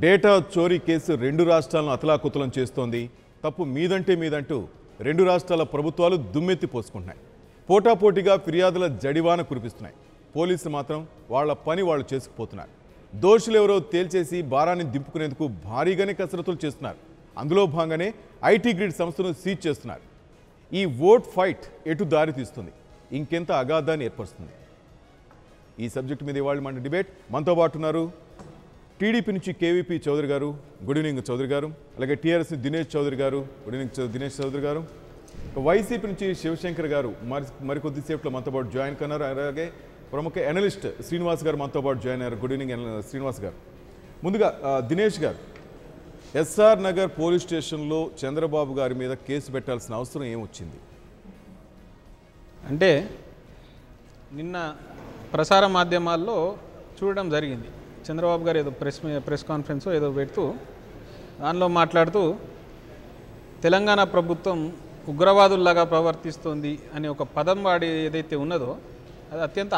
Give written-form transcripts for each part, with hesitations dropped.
Data చోరీ case రెండు రాష్ట్రాలను అతలాకుతలం చేస్తోంది. తప్పు మీదంటూ రెండు రాష్ట్రాల ప్రభుత్వాలు దుమ్మెత్తి పోసుకుంటున్నాయి. పోటాపోటీగా ఫిర్యాదుల జడివాన కురిపిస్తున్నాయి. పోలీసులు మాత్రం వాళ్ళ పని వాళ్ళు చేసుకుపోతున్నారు. దోషులెవరో తేల్చేసి భారాన్ని దింపుకునేందుకు భారీగానే కసరత్తులు చేస్తున్నారు. అందులో భాగంగానే ఐటీ గ్రిడ్ సంస్థను సీజ్ చేస్తున్నారు. ఈ ఓట్ ఫైట్ ఎటు దారి తీస్తుంది, ఇంకెంత అగాధాన్ని ఏర్పరుస్తుంది? ఈ సబ్జెక్టు మీద ఇవాళ మన డిబేట్. మనతో పాటు ఉన్నారు టీడీపీ నుంచి కేవీపీ చౌదరి గారు, గుడ్ ఈవినింగ్ చౌదరి గారు. అలాగే టీఆర్ఎస్ దినేష్ చౌదరి గారు, గుడ్ ఈవినింగ్ దినేష్ చౌదరి గారు. వైసీపీ నుంచి శివశంకర్ గారు మరికొద్దిసేపులో మనతో పాటు జాయిన్ కన్నారు. అలాగే ప్రముఖ అనలిస్ట్ శ్రీనివాస్ గారు మనతో పాటు జాయిన్ అయ్యారు. గుడ్ ఈవినింగ్ శ్రీనివాస్ గారు. ముందుగా దినేష్ గారు, ఎస్ఆర్ నగర్ పోలీస్ స్టేషన్లో చంద్రబాబు గారి మీద కేసు పెట్టాల్సిన అవసరం ఏమొచ్చింది? అంటే నిన్న ప్రసార మాధ్యమాల్లో చూడడం జరిగింది. చంద్రబాబు గారు ఏదో ప్రెస్ కాన్ఫరెన్స్ ఏదో పెడుతూ దానిలో మాట్లాడుతూ తెలంగాణ ప్రభుత్వం ఉగ్రవాదుల్లాగా ప్రవర్తిస్తుంది అనే ఒక పదం వాడి ఏదైతే ఉన్నదో అది అత్యంత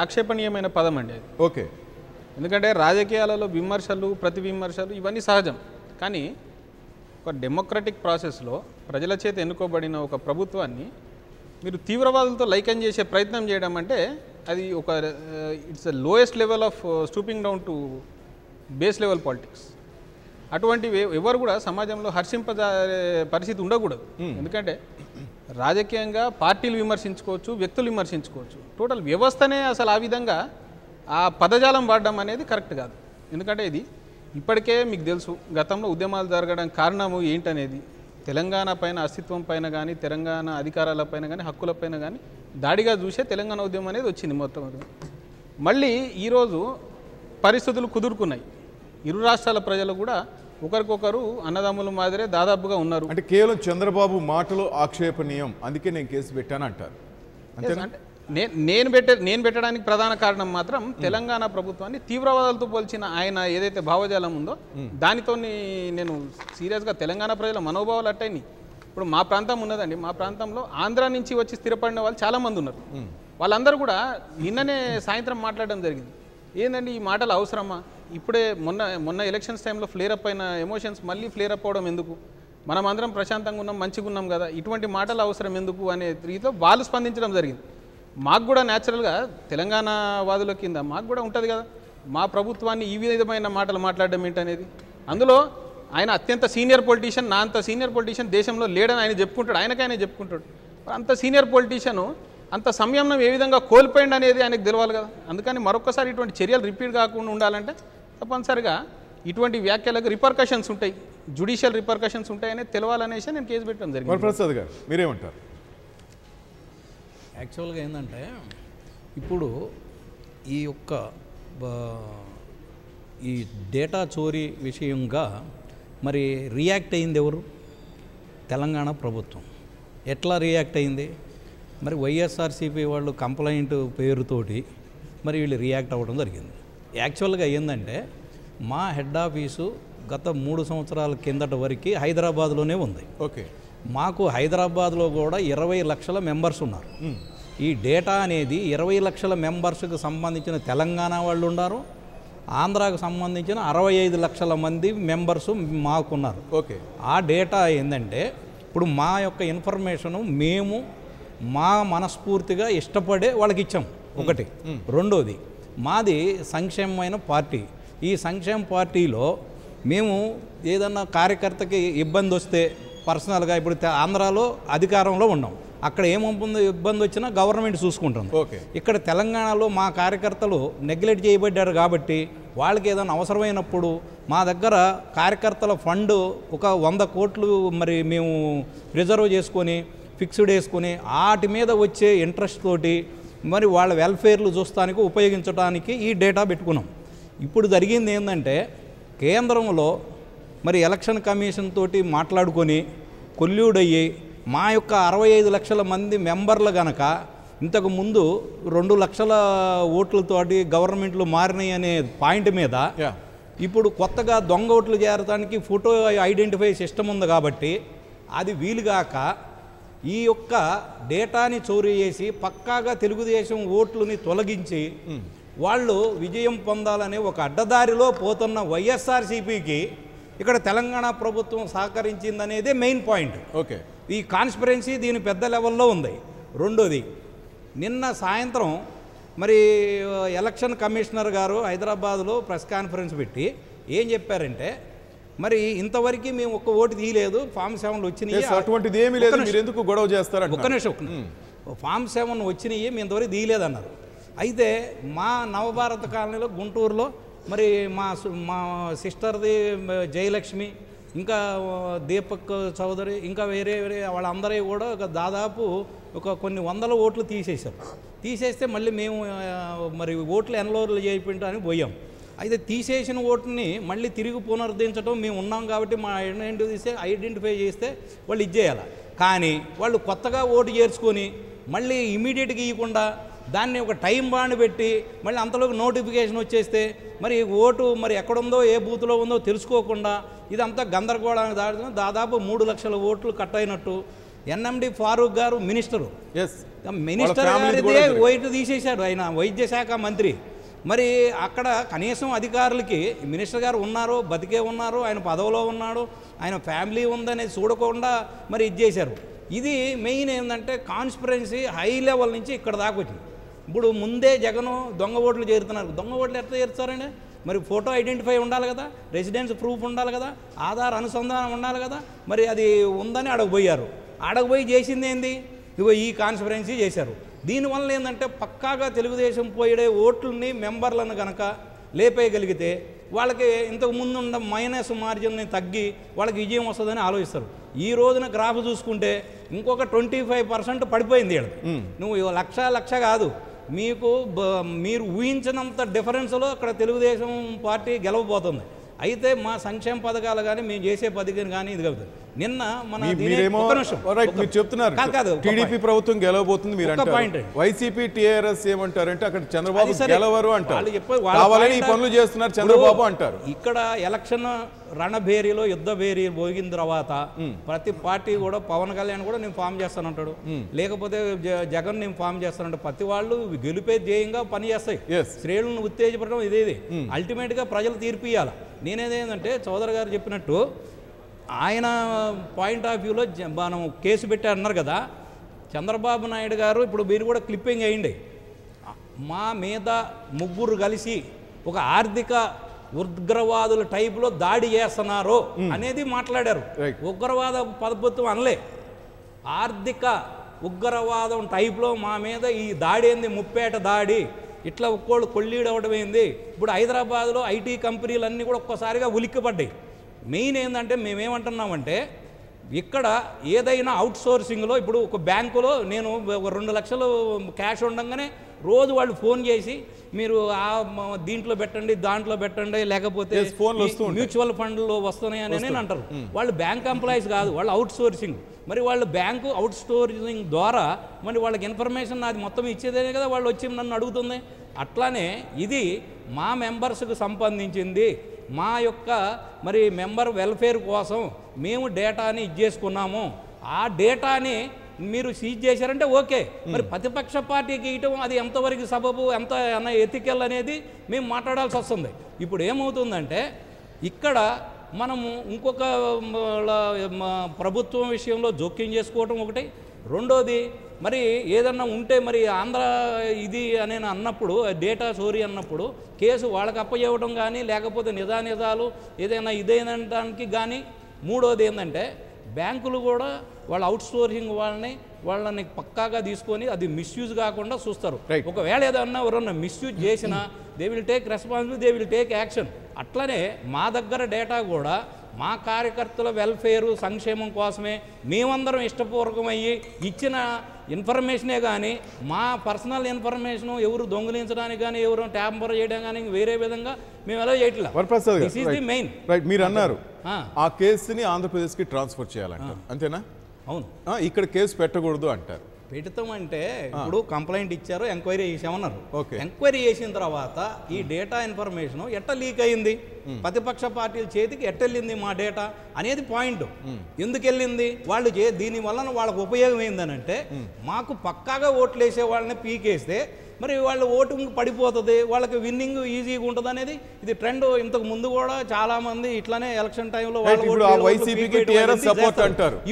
ఆక్షేపణీయమైన పదం అండి అది. ఓకే. ఎందుకంటే రాజకీయాలలో విమర్శలు, ప్రతి విమర్శలు ఇవన్నీ సహజం. కానీ ఒక డెమోక్రటిక్ ప్రాసెస్లో ప్రజల చేత ఎన్నుకోబడిన ఒక ప్రభుత్వాన్ని మీరు తీవ్రవాదులతో లైకన్ చేసే ప్రయత్నం చేయడం అంటే అది ఒక it's the lowest level of stooping down to base level politics. అటువంటివి ఎవరు కూడా సమాజంలో హర్షింపజే పరిస్థితి ఉండకూడదు. ఎందుకంటే రాజకీయంగా పార్టీలు విమర్శించుకోవచ్చు, వ్యక్తులు విమర్శించుకోవచ్చు. టోటల్ వ్యవస్థనే అసలు ఆ విధంగా ఆ పదజాలం వాడడం అనేది కరెక్ట్ కాదు. ఎందుకంటే ఇది ఇప్పటికే మీకు తెలుసు, గతంలో ఉద్యమాలు జరగడానికి కారణము ఏంటనేది. తెలంగాణ పైన అస్తిత్వం పైన కానీ, తెలంగాణ అధికారాలపైన కానీ, హక్కులపైన కానీ దాడిగా చూసే తెలంగాణ ఉద్యమం అనేది వచ్చింది మొత్తం. మళ్ళీ ఈరోజు పరిస్థితులు కుదురుకున్నాయి. ఇరు రాష్ట్రాల ప్రజలు కూడా ఒకరికొకరు అన్నదమ్ముల మాదిరే దాదాపుగా ఉన్నారు. అంటే కేవలం చంద్రబాబు మాటలు ఆక్షేపణీయం, అందుకే నేను కేసు పెట్టాను అంటారు. అంటే నేను పెట్టడానికి ప్రధాన కారణం మాత్రం తెలంగాణ ప్రభుత్వాన్ని తీవ్రవాదాలతో పోల్చిన ఆయన ఏదైతే భావజాలం ఉందో దానితో నేను సీరియస్గా తెలంగాణ ప్రజల మనోభావాలు అట్టయినాయి. ఇప్పుడు మా ప్రాంతం ఉన్నదండి, మా ప్రాంతంలో ఆంధ్ర నుంచి వచ్చి స్థిరపడిన వాళ్ళు చాలామంది ఉన్నారు. వాళ్ళందరూ కూడా నిన్ననే సాయంత్రం మాట్లాడడం జరిగింది. ఏందండి ఈ మాటలు అవసరమా? ఇప్పుడే మొన్న ఎలక్షన్స్ టైంలో ఫ్లేరప్ అయిన ఎమోషన్స్ మళ్ళీ ఫ్లేరప్ అవడం ఎందుకు? మనం అందరం ప్రశాంతంగా ఉన్నాం, మంచిగా ఉన్నాం కదా, ఇటువంటి మాటలు అవసరం ఎందుకు అనే రీతిలో వాళ్ళు స్పందించడం జరిగింది. మాకు కూడా న్యాచురల్గా తెలంగాణ వాదుల కింద మాకు కూడా ఉంటుంది కదా, మా ప్రభుత్వాన్ని ఈ విధమైన మాటలు మాట్లాడడం ఏంటనేది. అందులో ఆయన అత్యంత సీనియర్ పొలిటీషియన్, నా అంత సీనియర్ పొలిటీషియన్ దేశంలో లేడని ఆయన చెప్పుకుంటాడు, ఆయనకైనా చెప్పుకుంటాడు. అంత సీనియర్ పొలిటీషియను అంత సంయమనం ఏ విధంగా కోల్పోయింది అనేది ఆయనకు తెలవాలి కదా. అందుకని మరొకసారి ఇటువంటి చర్యలు రిపీట్ కాకుండా ఉండాలంటే తప్పనిసరిగా ఇటువంటి వ్యాఖ్యలకు రిపర్కషన్స్ ఉంటాయి, జ్యుడిషియల్ రిపర్కషన్స్ ఉంటాయనే తెలవాలనేసి నేను కేసు పెట్టడం జరిగింది. ప్రసాద్ గారు మీరేమంటారు? యాక్చువల్గా ఏంటంటే ఇప్పుడు ఈ డేటా చోరీ విషయంగా మరి రియాక్ట్ అయింది ఎవరు? తెలంగాణ ప్రభుత్వం. ఎట్లా రియాక్ట్ అయింది? మరి వైఎస్ఆర్సీపీ వాళ్ళు కంప్లైంట్ పేరుతోటి మరి వీళ్ళు రియాక్ట్ అవ్వడం జరిగింది. యాక్చువల్గా ఏంటంటే మా హెడ్ ఆఫీసు గత 3 సంవత్సరాల కిందట వరకు హైదరాబాద్లోనే ఉంది. ఓకే. మాకు హైదరాబాద్లో కూడా 20 లక్షల మెంబర్స్ ఉన్నారు. ఈ డేటా అనేది 20 లక్షల మెంబర్స్కి సంబంధించిన తెలంగాణ వాళ్ళు ఉన్నారు, ఆంధ్రాకు సంబంధించిన 65 లక్షల మంది మెంబర్స్ మాకున్నారు. ఓకే. ఆ డేటా ఏంటంటే ఇప్పుడు మా యొక్క ఇన్ఫర్మేషను మేము మా మనస్ఫూర్తిగా ఇష్టపడే వాళ్ళకి ఇచ్చాం ఒకటి. రెండోది మాది సంక్షేమమైన పార్టీ. ఈ సంక్షేమ పార్టీలో మేము ఏదన్నా కార్యకర్తకి ఇబ్బంది వస్తే పర్సనల్గా ఇప్పుడు ఆంధ్రాలో అధికారంలో ఉన్నాం, అక్కడ ఏమవుతుందో ఇబ్బంది వచ్చినా గవర్నమెంట్ చూసుకుంటుంది. ఇక్కడ తెలంగాణలో మా కార్యకర్తలు నెగ్లెక్ట్ చేయబడ్డారు కాబట్టి వాళ్ళకి ఏదైనా అవసరమైనప్పుడు మా దగ్గర కార్యకర్తల ఫండ్ ఒక 100 కోట్లు మరి మేము రిజర్వ్ చేసుకొని ఫిక్స్డ్ వేసుకొని వాటి మీద వచ్చే ఇంట్రెస్ట్ తోటి మరి వాళ్ళ వెల్ఫేర్లు చూస్తానికి ఉపయోగించడానికి ఈ డేటా పెట్టుకున్నాం. ఇప్పుడు జరిగింది ఏంటంటే కేంద్రంలో మరి ఎలక్షన్ కమిషన్ తోటి మాట్లాడుకొని కొల్యూడయ్యి మా యొక్క 65 లక్షల మంది మెంబర్లు గనక ఇంతకుముందు 2 లక్షల ఓట్లతోటి గవర్నమెంట్లు మారినాయి అనే పాయింట్ మీద ఇప్పుడు కొత్తగా దొంగ ఓట్లు చేరడానికి ఫోటో ఐడెంటిఫై సిస్టమ్ ఉంది కాబట్టి అది వీలుగాక ఈ యొక్క డేటాని చోరీ చేసి పక్కాగా తెలుగుదేశం ఓట్లని తొలగించి వాళ్ళు విజయం పొందాలనే ఒక అడ్డదారిలో పోతున్న వైఎస్ఆర్సీపీకి ఇక్కడ తెలంగాణ ప్రభుత్వం సహకరించిందనేదే మెయిన్ పాయింట్. ఓకే, ఈ కాన్స్పిరెన్సీ దీని పెద్ద లెవెల్లో ఉంది. రెండోది, నిన్న సాయంత్రం మరి ఎలక్షన్ కమిషనర్ గారు హైదరాబాద్లో ప్రెస్ కాన్ఫరెన్స్ పెట్టి ఏం చెప్పారంటే, మరి ఇంతవరకు మేము ఒక్క ఓటు తీయలేదు, ఫామ్ 7 వచ్చినాయి, అటువంటిది ఏమీ లేదు, మీరు ఎందుకు గొడవ చేస్తారు? ఒక్క నిమిషం, ఫామ్ 7 వచ్చినాయి, మేము ఇంతవరకు తీయలేదన్నారు. అయితే మా నవభారత కాలనీలో గుంటూరులో మరి మా సిస్టర్ది జయలక్ష్మి, ఇంకా దీపక్ చౌదరి, ఇంకా వేరే వాళ్ళందరూ కూడా దాదాపు కొన్ని వందల ఓట్లు తీసేస్తే మళ్ళీ మేము మరి ఓట్లు ఎన్రోల్ చేయడానికి పోయాం. అయితే తీసేసిన ఓటుని మళ్ళీ తిరిగి పునరుద్ధరించడం మేము ఉన్నాం కాబట్టి మా ఐడెంటిఫై చేస్తే వాళ్ళు ఇచ్చేయాలి. కానీ వాళ్ళు కొత్తగా ఓటు చేర్చుకొని మళ్ళీ ఇమీడియట్గా ఇవ్వకుండా దాన్ని ఒక టైం బాండ్ పెట్టి మళ్ళీ అంతలోకి నోటిఫికేషన్ వచ్చేస్తే మరి ఓటు మరి ఎక్కడుందో ఏ బూత్లో ఉందో తెలుసుకోకుండా ఇదంతా గందరగోళానికి దాడుతుంది. దాదాపు 3 లక్షల ఓట్లు కట్ అయినట్టు. ఎన్ఎండి ఫారూక్ గారు మినిస్టర్ గారిదే ఓటు తీసేశాడు, ఆయన వైద్య శాఖ మంత్రి. మరి అక్కడ కనీసం అధికారులకి మినిస్టర్ గారు ఉన్నారు, బతికే ఉన్నారు, ఆయన పదవిలో ఉన్నాడు, ఆయన ఫ్యామిలీ ఉందనేది చూడకుండా మరి ఇది చేశారు. ఇది మెయిన్ ఏంటంటే కాన్స్పిరెన్సీ హై లెవెల్ నుంచి ఇక్కడ దాకా వచ్చింది. ఇప్పుడు ముందే జగన్ దొంగ ఓట్లు చేరుతున్నారు. దొంగ ఓట్లు ఎట్లా చేరుతారండి? మరి ఫోటో ఐడెంటిఫై ఉండాలి కదా, రెసిడెన్స్ ప్రూఫ్ ఉండాలి కదా, ఆధార్ అనుసంధానం ఉండాలి కదా. మరి అది ఉందని అడగబోయారు. అడగబోయి చేసింది ఏంది? ఇగో ఈ కాన్స్పిరెన్సీ చేశారు. దీనివల్ల ఏంటంటే పక్కాగా తెలుగుదేశం పోయే ఓట్లని మెంబర్లను కనుక లేపేయగలిగితే వాళ్ళకి ఇంతకు ముందు ఉన్న మైనస్ మార్జిన్ని తగ్గి వాళ్ళకి విజయం వస్తుందని ఆలోచిస్తారు. ఈ రోజున గ్రాఫ్ చూసుకుంటే ఇంకొక 25% పడిపోయింది. నువ్వు లక్ష కాదు, మీరు ఊహించినంత డిఫరెన్స్లో అక్కడ తెలుగుదేశం పార్టీ గెలవబోతుంది. అయితే మా సంక్షేమ పథకాలు కానీ మేము చేసే పథకం కానీ ఇది కలుగుతుంది. నిన్న మన చెప్తున్నారు టీడీపీ ప్రభుత్వం గెలవబోతుంది, మీరు వైసీపీ టీఆర్ఎస్ ఏమంటారంటే అక్కడ చంద్రబాబు గెలవరు అంటారు, కావాలని ఈ పనులు చేస్తున్నారు చంద్రబాబు అంటారు. ఇక్కడ ఎలక్షన్ రణభేరీలో యుద్ధ భేరీ పోగిన తర్వాత ప్రతి పార్టీ కూడా పవన్ కళ్యాణ్ కూడా నేను ఫామ్ చేస్తానంటాడు, లేకపోతే జగన్ నేను ఫామ్ చేస్తానంటాడు. ప్రతి వాళ్ళు గెలిపే ధ్యేయంగా పని చేస్తాయి. శ్రేణులను ఉత్తేజపడడం ఇదేది అల్టిమేట్గా ప్రజలు తీర్పు ఇవ్వాలి. నేనేదేంటంటే చౌదరి గారు చెప్పినట్టు ఆయన పాయింట్ ఆఫ్ వ్యూలో మనం కేసు పెట్టారన్నారు కదా చంద్రబాబు నాయుడు గారు. ఇప్పుడు మీరు కూడా క్లిప్పింగ్ అయ్యింది, మా మీద ముగ్గురు కలిసి ఒక ఆర్థిక ఉగ్రవాదుల టైపులో దాడి చేస్తున్నారు అనేది మాట్లాడారు. ఉగ్రవాద పదబుత్వం అనలే, ఆర్థిక ఉగ్రవాదం టైప్లో మా మీద ఈ దాడి ఏంది, ముప్పేట దాడి, ఇట్లా ఒక్కోళ్ళు కొల్లీడవడం ఏంది. ఇప్పుడు హైదరాబాద్లో ఐటీ కంపెనీలన్నీ కూడా ఒక్కసారిగా ఉలిక్కిపడ్డాయి. మెయిన్ ఏంటంటే మేమేమంటున్నామంటే ఇక్కడ ఏదైనా అవుట్ సోర్సింగ్లో ఇప్పుడు ఒక బ్యాంకులో నేను 2 లక్షలు క్యాష్ ఉండగానే రోజు వాళ్ళు ఫోన్ చేసి మీరు దీంట్లో పెట్టండి, దాంట్లో పెట్టండి, లేకపోతే మ్యూచువల్ ఫండ్లో వస్తున్నాయి అని అంటారు. వాళ్ళు బ్యాంక్ ఎంప్లాయీస్ కాదు, వాళ్ళు అవుట్ సోర్సింగ్. మరి వాళ్ళు బ్యాంకు అవుట్ సోర్సింగ్ ద్వారా మరి వాళ్ళకి ఇన్ఫర్మేషన్ అది మొత్తం ఇచ్చేదే కదా వాళ్ళు వచ్చి నన్ను అడుగుతుంది. అట్లానే ఇది మా మెంబర్స్కు సంబంధించింది, మా యొక్క మరి మెంబర్ వెల్ఫేర్ కోసం మేము డేటాని ఇచ్చేసుకున్నాము. ఆ డేటాని మీరు సీజ్ చేశారంటే ఓకే, మరి ప్రతిపక్ష పార్టీకి ఇవ్వటం అది ఎంతవరకు సబబు, ఎంత ఎథికల్ అనేది మేము మాట్లాడాల్సి వస్తుంది. ఇప్పుడు ఏమవుతుందంటే ఇక్కడ మనము ఇంకొక ప్రభుత్వం విషయంలో జోక్యం చేసుకోవటం ఒకటి. రెండోది మరి ఏదన్నా ఉంటే మరి ఆంధ్ర ఇది అని అన్నప్పుడు డేటా చోరీ అన్నప్పుడు కేసు వాళ్ళకి అప్పచెప్పడం కానీ లేకపోతే నిజాలు ఏదైనా ఇదేనడానికి కానీ. మూడోది ఏంటంటే బ్యాంకులు కూడా వాళ్ళ అవుట్ సోర్సింగ్ వాళ్ళని పక్కాగా తీసుకొని అది మిస్యూజ్ కాకుండా చూస్తారు. ఒకవేళ ఏదన్నా ఎవరన్నా మిస్యూజ్ చేసినా they will take responsibility, they will take action. అట్లనే మా దగ్గర డేటా కూడా మా కార్యకర్తల వెల్ఫేరు సంక్షేమం కోసమే మేమందరం ఇష్టపూర్వకమయ్యి ఇచ్చిన ఇన్ఫర్మేషనే కానీ మా పర్సనల్ ఇన్ఫర్మేషన్ ఎవరు దొంగిలించడానికి కానీ ఎవరు ట్యాంపర్ చేయడం కానీ వేరే విధంగా మేము ఎలా చేయట్లేదు. మెయిన్ మీరు అన్నారు ఆ కేసుని ఆంధ్రప్రదేశ్కి ట్రాన్స్ఫర్ చేయాలంటారు, అంతేనా? అవును, ఇక్కడ కేసు పెట్టకూడదు అంటారు. పెడతామంటే ఇప్పుడు కంప్లైంట్ ఇచ్చారు, ఎంక్వైరీ చేసామన్నారు. ఎంక్వైరీ చేసిన తర్వాత ఈ డేటా ఇన్ఫర్మేషన్ ఎట్ట లీక్ అయింది, ప్రతిపక్ష పార్టీల చేతికి ఎట్టెళ్ళింది మా డేటా అనేది పాయింట్. ఎందుకు వెళ్ళింది వాళ్ళు దీని వలన వాళ్ళకు ఉపయోగం ఏందనంటే మాకు పక్కాగా ఓట్లు వేసే వాళ్ళని పీకేస్తే మరి వాళ్ళ ఓటింగ్ పడిపోతుంది, వాళ్ళకి విన్నింగ్ ఈజీగా ఉంటుంది అనేది ఇది ట్రెండ్. ఇంతకు ముందు కూడా చాలా మంది ఇట్లానే ఎలక్షన్ టైంలో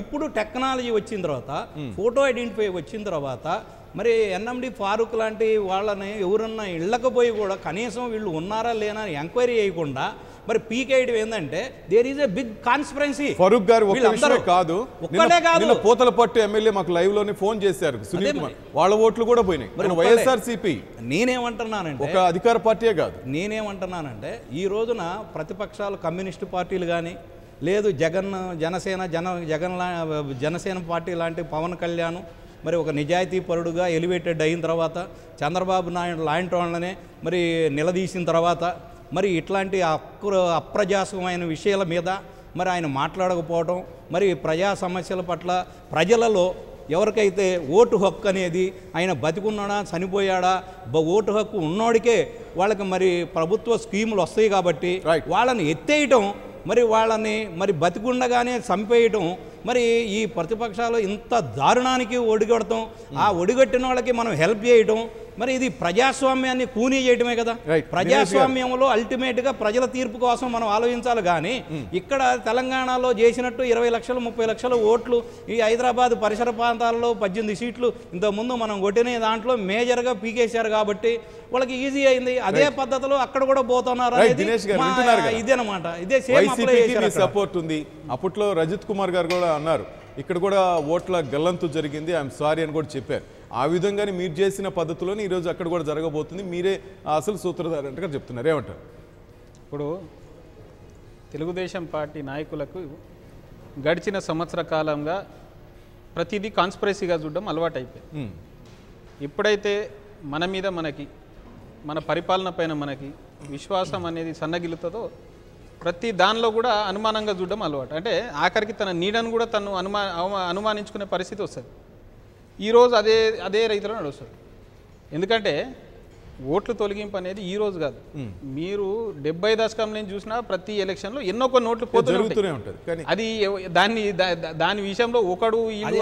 ఇప్పుడు టెక్నాలజీ వచ్చిన తర్వాత, ఫోటో ఐడెంటిఫై వచ్చిన తర్వాత మరి ఎన్ఎండి ఫారూక్ లాంటి వాళ్ళని ఎవరన్నా ఇళ్ళకపోయి కూడా కనీసం వీళ్ళు ఉన్నారా లేనా ఎంక్వైరీ చేయకుండా మరి పీకేయడం ఏంటంటే there is a big conspiracy. Farooq గారు కాదు, పోతలపట్టు ఎమ్మెల్యే మాకు లైవ్ లోనే ఫోన్ చేశారు సునీల్ కుమార్, వాళ్ళ ఓట్లు కూడా పోయినాయి. మరి వైఎస్ఆర్సీపీ నేనేమంటున్నానంటే ఒక అధికార పార్టీయే కాదు, నేనేమంటున్నానంటే ఈ రోజున ప్రతిపక్షాలు కమ్యూనిస్టు పార్టీలు కానీ లేదు జనసేన పార్టీ లాంటి పవన్ కళ్యాణ్ మరి ఒక నిజాయితీ పరుడుగా ఎలివేటెడ్ అయిన తర్వాత చంద్రబాబు నాయుడు లాంటి వాళ్ళనే మరి నిలదీసిన తర్వాత మరి ఇట్లాంటి అప్రజాస్వామైన విషయాల మీద మరి ఆయన మాట్లాడకపోవడం, మరి ప్రజా సమస్యల పట్ల ప్రజలలో ఎవరికైతే ఓటు హక్కు అనేది ఆయన బతికున్నాడా చనిపోయాడా ఓటు హక్కు ఉన్నోడికే వాళ్ళకి మరి ప్రభుత్వ స్కీములు వస్తాయి కాబట్టి వాళ్ళని ఎత్తేయటం, మరి వాళ్ళని మరి బతికుండగానే చంపేయటం, మరి ఈ ప్రతిపక్షాలు ఇంత దారుణానికి ఒడిగొడతాం, ఆ ఒడిగట్టిన వాళ్ళకి మనం హెల్ప్ చేయటం, మరి ఇది ప్రజాస్వామ్యాన్ని కూనీ చేయటమే కదా. ప్రజాస్వామ్యంలో అల్టిమేట్గా ప్రజల తీర్పు కోసం మనం ఆలోచించాలి. కానీ ఇక్కడ తెలంగాణలో చేసినట్టు 20 లక్షలు 30 లక్షల ఓట్లు ఈ హైదరాబాద్ పరిసర ప్రాంతాల్లో 18 సీట్లు ఇంతకుముందు మనం కొట్టిన దాంట్లో మేజర్గా పీకేశారు కాబట్టి వాళ్ళకి ఈజీ అయింది. అదే పద్ధతిలో అక్కడ కూడా పోతున్నారు అనేది ఇదేనమాట. ఇదే సేమ్ సపోర్ట్ ఉంది. అప్పట్లో రజిత్ కుమార్ గారు కూడా అన్నారు ఇక్కడ కూడా ఓట్ల గల్లంతు జరిగింది, ఐఎమ్ సారీ అని కూడా చెప్పారు. ఆ విధంగానే మీరు చేసిన పద్ధతిలోనే ఈరోజు అక్కడ కూడా జరగబోతుంది. మీరే అసలు సూత్రధారంటగా చెప్తున్నారు, ఏమంటారు? ఇప్పుడు తెలుగుదేశం పార్టీ నాయకులకు గడిచిన సంవత్సర కాలంగా ప్రతిదీ కాన్స్పిరసీగా చూడడం అలవాటు అయిపోయింది. ఎప్పుడైతే మన మీద మన పరిపాలన పైన మనకి విశ్వాసం అనేది సన్నగిలుతుందో ప్రతి దానిలో కూడా అనుమానంగా చూడడం అలవాటు. అంటే ఆఖరికి తన నీడను కూడా తను అనుమానించుకునే పరిస్థితి వస్తుంది. ఈరోజు అదే రైతులో నడుస్తుంది. ఎందుకంటే ఓట్లు తొలగింపు అనేది ఈ రోజు కాదు. మీరు 70 దశకం నుంచి చూసినా ప్రతి ఎలక్షన్లో ఎన్నో కొన్ని ఓట్లు పోతూనే ఉంటుంది. అది దాని విషయంలో ఒకడు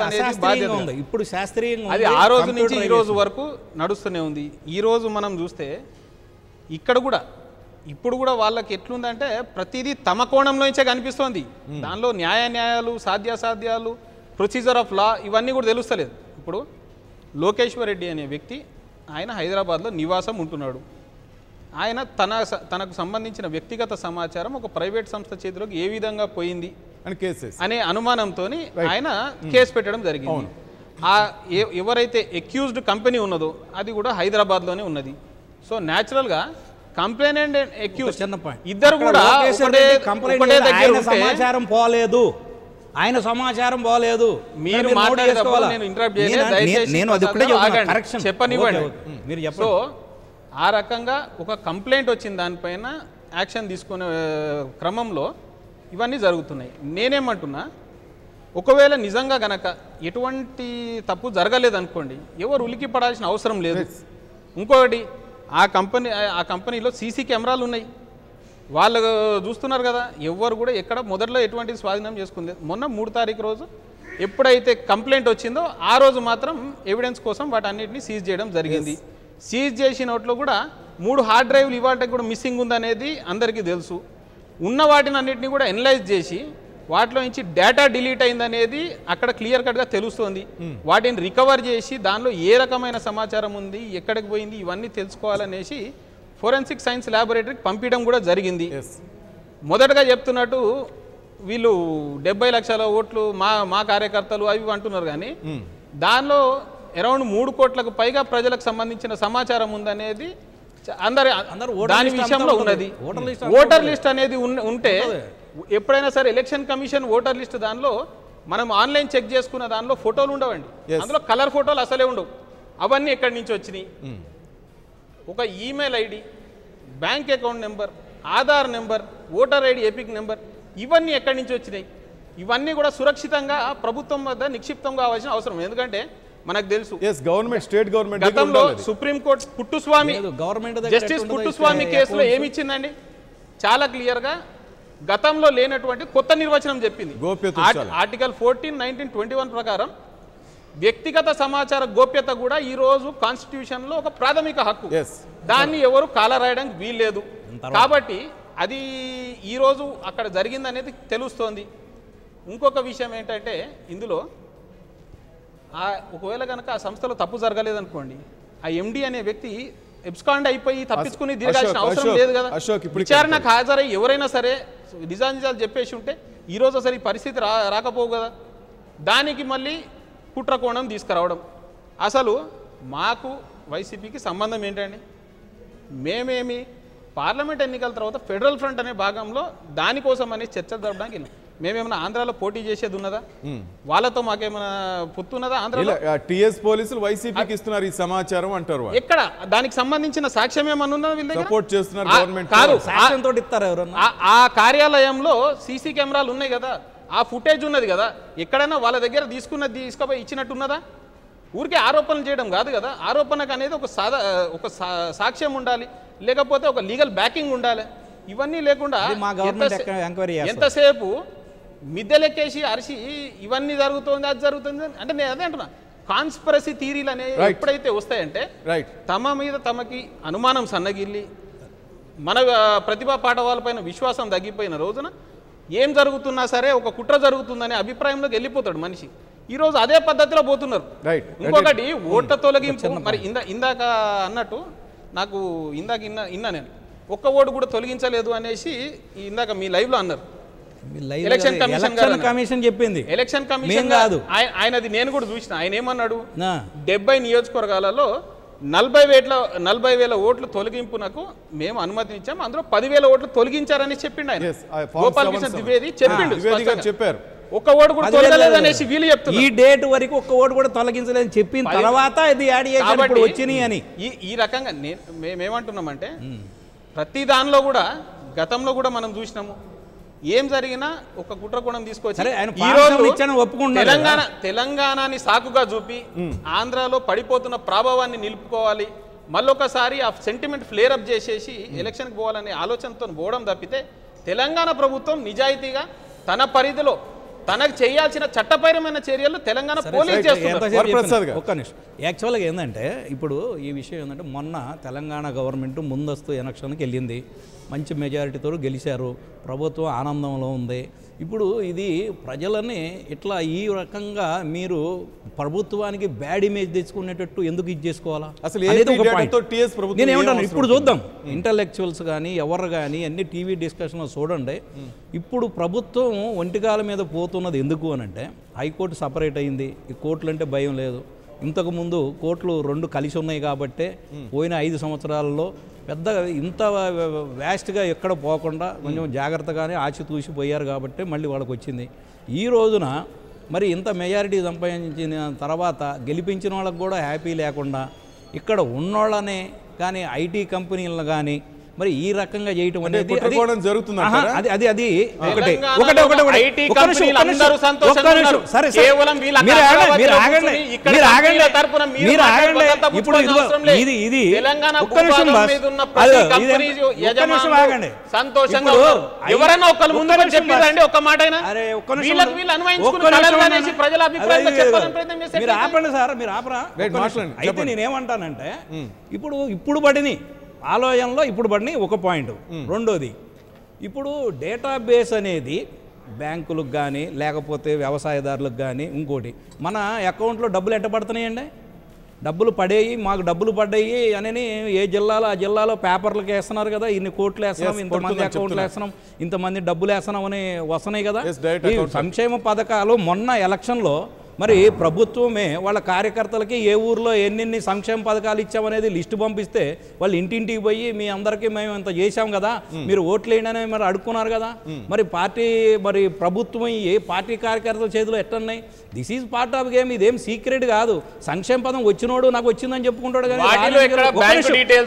అనేది బాధ్యత ఉంది. ఇప్పుడు శాస్త్రీయంగా అది ఆ రోజు నుంచి ఈ రోజు వరకు నడుస్తూనే ఉంది. ఈ రోజు మనం చూస్తే ఇక్కడ కూడా ఇప్పుడు కూడా వాళ్ళకి ఎట్లుందంటే ప్రతిదీ తమ కోణంలో నుంచే కనిపిస్తోంది. దానిలో న్యాయాలు సాధ్యాసాధ్యాలు ప్రొసీజర్ ఆఫ్ లా ఇవన్నీ కూడా తెలుస్తలేదు. ఇప్పుడు లోకేశ్వర్ రెడ్డి అనే వ్యక్తి ఆయన హైదరాబాద్లో నివాసం ఉంటున్నాడు. ఆయన తనకు సంబంధించిన వ్యక్తిగత సమాచారం ఒక ప్రైవేట్ సంస్థ చేతిలోకి ఏ విధంగా పోయింది అనే అనుమానంతో ఆయన కేసు పెట్టడం జరిగింది. ఎవరైతే అక్యూజ్డ్ కంపెనీ ఉన్నదో అది కూడా హైదరాబాద్లోనే ఉన్నది. సో న్యాచురల్గా కంప్లైనెంట్ అండ్ అక్యూజ్ ఇద్దరు కూడా సమాచారం పోలేదు, ఆయన సమాచారం పోలేదు. మీరు చెప్పనివ్వండి. సో ఆ రకంగా ఒక కంప్లైంట్ వచ్చిన దానిపైన యాక్షన్ తీసుకునే క్రమంలో ఇవన్నీ జరుగుతున్నాయి. నేనేమంటున్నా, ఒకవేళ నిజంగా గనక ఎటువంటి తప్పు జరగలేదనుకోండి, ఎవరు ఉలికి పడాల్సిన అవసరం లేదు. ఇంకొకటి, ఆ కంపెనీలో సీసీ కెమెరాలు ఉన్నాయి, వాళ్ళు చూస్తున్నారు కదా. ఎవరు కూడా ఎక్కడ మొదట్లో ఎటువంటి స్వాధీనం చేసుకుంది. మొన్న 3 తారీఖు రోజు ఎప్పుడైతే కంప్లైంట్ వచ్చిందో ఆ రోజు మాత్రం ఎవిడెన్స్ కోసం వాటన్నిటిని సీజ్ చేయడం జరిగింది. సీజ్ చేసిన వాటిలో కూడా 3 హార్డ్ డ్రైవ్లు ఇవాటికి కూడా మిస్సింగ్ ఉందనేది అందరికీ తెలుసు. ఉన్న వాటిని అన్నిటిని కూడా ఎనలైజ్ చేసి వాటిలో నుంచి డేటా డిలీట్ అయిందనేది అక్కడ క్లియర్ కట్గా తెలుస్తుంది. వాటిని రికవర్ చేసి దానిలో ఏ రకమైన సమాచారం ఉంది, ఎక్కడికి పోయింది, ఇవన్నీ తెలుసుకోవాలనేసి ఫోరెన్సిక్ సైన్స్ ల్యాబొరేటరీకి పంపించడం కూడా జరిగింది. మొదటగా చెప్తున్నట్టు వీళ్ళు 70 లక్షల ఓట్లు మా కార్యకర్తలు అవి అంటున్నారు. కానీ దానిలో అరౌండ్ 3 కోట్లకు పైగా ప్రజలకు సంబంధించిన సమాచారం ఉందనేది దాని విషయంలో ఉన్నది. ఓటర్ లిస్ట్ అనేది ఉంటే ఎప్పుడైనా సరే ఎలక్షన్ కమిషన్ ఓటర్ లిస్ట్ దానిలో మనం ఆన్లైన్ చెక్ చేసుకున్న దానిలో ఫోటోలు ఉండవండి. అందులో కలర్ ఫోటోలు అసలే ఉండవు. అవన్నీ ఎక్కడి నుంచి వచ్చినాయి? ఒక email ID, bank account number, Aadhaar number, voter ID epic number, ఇవన్నీ ఎక్కడి నుంచి వచ్చినాయి? ఇవన్నీ కూడా సురక్షితంగా ప్రభుత్వం వద్ద నిక్షిప్తం కావాల్సిన అవసరం. ఎందుకంటే మనకు తెలుసు గతంలో సుప్రీంకోర్టు జస్టిస్ పుట్టుస్వామి కేసులో ఏమిచ్చిందండి? చాలా క్లియర్గా గతంలో లేనటువంటి కొత్త నిర్వచనం చెప్పింది. ఆర్టికల్ 14, 19, 21 ప్రకారం వ్యక్తిగత సమాచార గోప్యత కూడా ఈ రోజు కాన్స్టిట్యూషన్లో ఒక ప్రాథమిక హక్కు. Yes. దాన్ని ఎవరు కాలరాయడానికి వీల్లేదు. కాబట్టి అది ఈరోజు అక్కడ జరిగింది అనేది తెలుస్తోంది. ఇంకొక విషయం ఏంటంటే ఇందులో ఒకవేళ కనుక ఆ సంస్థలో తప్పు జరగలేదనుకోండి, ఆ ఎండి అనే వ్యక్తి ఎబ్స్కాండ్ అయిపోయి తప్పించుకుని తిరగాల్సిన అవసరం లేదు కదా. విచారణకు హాజరై ఎవరైనా సరే నిజానిజాలు చెప్పేసి ఉంటే ఈరోజు అసలు ఈ పరిస్థితి రాకపోవు కదా. దానికి మళ్ళీ కుట్రకోణం తీసుకురావడం. అసలు మాకు వైసీపీకి సంబంధం ఏంటండి? మేమేమి పార్లమెంట్ ఎన్నికల తర్వాత ఫెడరల్ ఫ్రంట్ అనే భాగంలో దానికోసం అనేది చర్చ జరపడానికి మేమేమైనా ఆంధ్రాలో పోటీ చేసేది ఉన్నదా? వాళ్ళతో మాకేమైనా పొత్తున్నదా? ఆంధ్రాలో టీఎస్ పోలీసులు వైసీపీకి ఇస్తున్నారు ఈ సమాచారం అంటారు. ఎక్కడ దానికి సంబంధించిన సాక్ష్యం ఏమన్నా సపోర్ట్ చేస్తున్నారు గవర్నమెంట్ కాదు. సాక్ష్యంతో ఇస్తారు ఎవరన్నా? ఆ కార్యాలయంలో సీసీ కెమెరాలు ఉన్నాయి కదా, ఆ ఫుటేజ్ ఉన్నది కదా. ఎక్కడైనా వాళ్ళ దగ్గర తీసుకుపోయి ఇచ్చినట్టున్నదా? ఊరికే ఆరోపణలు చేయడం కాదు కదా. ఆరోపణకు అనేది ఒక సాక్ష్యం ఉండాలి, లేకపోతే ఒక లీగల్ బ్యాకింగ్ ఉండాలి. ఇవన్నీ లేకుండా ఎంతసేపు మిద్దెలెక్కేసి అరిసి ఇవన్నీ జరుగుతుంది అది జరుగుతుంది అంటే నేను అదే అంటున్నా. కాన్స్పిరసీ థీరీలు అనేవి ఎప్పుడైతే వస్తాయంటే తమ మీద తమకి అనుమానం సన్నగిల్లి మన ప్రతిభా పాఠవాళ్ళపైన విశ్వాసం తగ్గిపోయిన రోజున ఏం జరుగుతున్నా సరే ఒక కుట్ర జరుగుతుందనే అభిప్రాయంలోకి వెళ్ళిపోతాడు మనిషి. ఈరోజు అదే పద్ధతిలో పోతున్నారు. ఇంకొకటి ఓట్ల తొలగింపు. మరి ఇందాక అన్నట్టు నాకు ఇన్నా నేను ఒక్క ఓటు కూడా తొలగించలేదు అనేసి ఇందాక మీ లైవ్ లో అన్నారు. ఎలక్షన్ కమిషన్ చెప్పింది. ఎలక్షన్ కమిషన్ కాదు ఆయనది నేను కూడా చూసిన. ఆయన ఏమన్నాడు, 70 నియోజకవర్గాలలో 40,000 ఓట్లు తొలగింపునకు మేము అనుమతించాము, అందులో 10,000 ఓట్లు తొలగించారని చెప్పిండు ఆయన. గోపాల్ కృష్ణ ద్వివేది చెప్పారు. ఒక్క ఓటు కూడా తొలగలేదు అనేసి వీళ్ళు చెప్తున్నారు. ఈ డేట్ వరకు ఒక్క ఓటు కూడా తొలగించలేదని చెప్పిన తర్వాత ఇది యాడ్ చేసి వచ్చినాయి అని. ఈ రకంగా మేమేమంటున్నామంటే ప్రతి దానిలో కూడా గతంలో కూడా మనం చూసినాము. ఏం జరిగినా ఒక కుట్రకోణం తీసుకొచ్చి తెలంగాణని సాకుగా చూపి ఆంధ్రాలో పడిపోతున్న ప్రభావాన్ని నిలుపుకోవాలి, మళ్ళొకసారి ఆ సెంటిమెంట్ ఫ్లేర్ అప్ చేసేసి ఎలక్షన్కి పోవాలనే ఆలోచనతో పోవడం తప్పితే తెలంగాణ ప్రభుత్వం నిజాయితీగా తన పరిధిలో తనకు చేయాల్సిన చట్టపరమైన చర్యలు తెలంగాణ పోలీస్ చేస్తున్నారు. ఒక్క నిమిషం. యాక్చువల్గా ఏంటంటే ఇప్పుడు ఈ విషయం ఏంటంటే మొన్న తెలంగాణ గవర్నమెంట్ ముందస్తు ఎలక్షన్కి వెళ్ళింది, మంచి మెజారిటీతో గెలిచారు, ప్రభుత్వం ఆనందంలో ఉంది. ఇప్పుడు ఇది ప్రజలని ఇట్లా ఈ రకంగా మీరు ప్రభుత్వానికి బ్యాడ్ ఇమేజ్ తెచ్చుకునేటట్టు ఎందుకు ఇది చేసుకోవాలా అసలు? నేను ఏమంటాను, ఇప్పుడు చూద్దాం. ఇంటలెక్చువల్స్ కానీ ఎవరు కానీ అన్ని టీవీ డిస్కషన్లో చూడండి. ఇప్పుడు ప్రభుత్వం ఒంటికాల మీద పోతున్నది ఎందుకు అని అంటే హైకోర్టు సపరేట్ అయింది, ఈ కోర్టులు అంటే భయం లేదు. ఇంతకుముందు కోర్టులు 2 కలిసి ఉన్నాయి కాబట్టే పోయిన 5 సంవత్సరాలలో పెద్దగా ఇంత వ్యాస్ట్గా ఎక్కడ పోకుండా కొంచెం జాగ్రత్తగానే ఆచితూసిపోయారు కాబట్టి మళ్ళీ వాళ్ళకి వచ్చింది. ఈ రోజున మరి ఇంత మెజారిటీ సంపాదించిన తర్వాత గెలిపించిన వాళ్ళకి కూడా హ్యాపీ లేకుండా ఇక్కడ ఉన్నోళ్ళనే కానీ ఐటీ కంపెనీలను కానీ మరి ఈ రకంగా చేయటం అనేది జరుగుతుంది. అయితే నేనేమంటానంటే ఇప్పుడు పడిని ఆలోచనలో ఇప్పుడు పడిన ఒక పాయింట్. రెండోది, ఇప్పుడు డేటాబేస్ అనేది బ్యాంకులకు కానీ లేకపోతే వ్యవసాయదారులకు కానీ ఇంకోటి మన అకౌంట్లో డబ్బులు ఎట్ట పడుతున్నాయండి? డబ్బులు పడేయి, మాకు డబ్బులు పడ్డాయి అని ఏ జిల్లాలో ఆ జిల్లాలో పేపర్లకు వేస్తున్నారు కదా, ఇన్ని కోట్లు వేస్తున్నాం, ఇంతమంది అకౌంట్లు వేస్తున్నాం, ఇంతమంది డబ్బులు వేస్తున్నాం అని వస్తున్నాయి కదా. ఈ సంక్షేమ పథకాలు మొన్న ఎలక్షన్లో మరి ప్రభుత్వమే వాళ్ళ కార్యకర్తలకి ఏ ఊర్లో ఎన్ని సంక్షేమ పథకాలు ఇచ్చామనేది లిస్టు పంపిస్తే వాళ్ళు ఇంటింటికి పోయి మీ అందరికీ మేము ఇంత చేశాం కదా, మీరు ఓట్లు వేయండి అని మరి అడుక్కున్నారు కదా. మరి ప్రభుత్వం ఏ పార్టీ కార్యకర్తల చేతిలో ఎట్టున్నాయి? This is part of game. ఇదేం సీక్రెట్ కాదు. సంక్షేమ పదం వచ్చినోడు నాకు వచ్చిందని చెప్పుకుంటాడు కానీ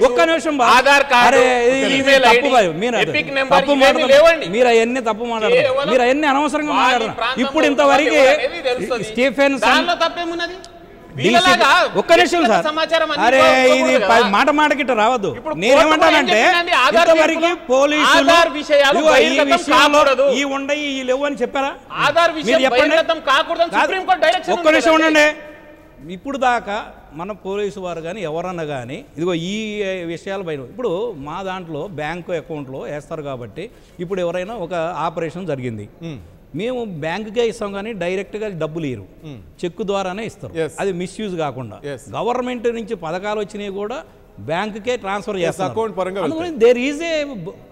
ఒక్క నిమిషం మీరు అవన్నీ తప్పు మాట్లాడారు, మీరు అవన్నీ అనవసరంగా మాట్లాడారు. ఇప్పుడు ఇంతవరకు స్టీఫెన్ ఒక్క నిమిషం సార్, అరే ఇది మాట మాటకి రావద్దు. నేనేమంటానంటే ఇంతవరకు పోలీసులు ఈ విషయంలో ఈ ఉండయి ఈ లేవు అని చెప్పారా? మీరు చెప్పండి. ఒక్క నిమిషం ఉండండి, ఇప్పుడు దాకా మన పోలీసు వారు కానీ ఎవరన్నా కానీ ఇదిగో ఈ విషయాల పైన ఇప్పుడు మా దాంట్లో బ్యాంకు అకౌంట్లో వేస్తారు కాబట్టి ఇప్పుడు ఎవరైనా ఒక ఆపరేషన్ జరిగింది మేము బ్యాంకుకే ఇస్తాం కానీ డైరెక్ట్గా డబ్బులు ఇయ్యరు చెక్కు ద్వారానే ఇస్తారు అది మిస్యూజ్ కాకుండా గవర్నమెంట్ నుంచి పథకాలు వచ్చినాయి కూడా బ్యాంకుకే ట్రాన్స్ఫర్ చేస్తారు దేర్ ఈజ్ ఏ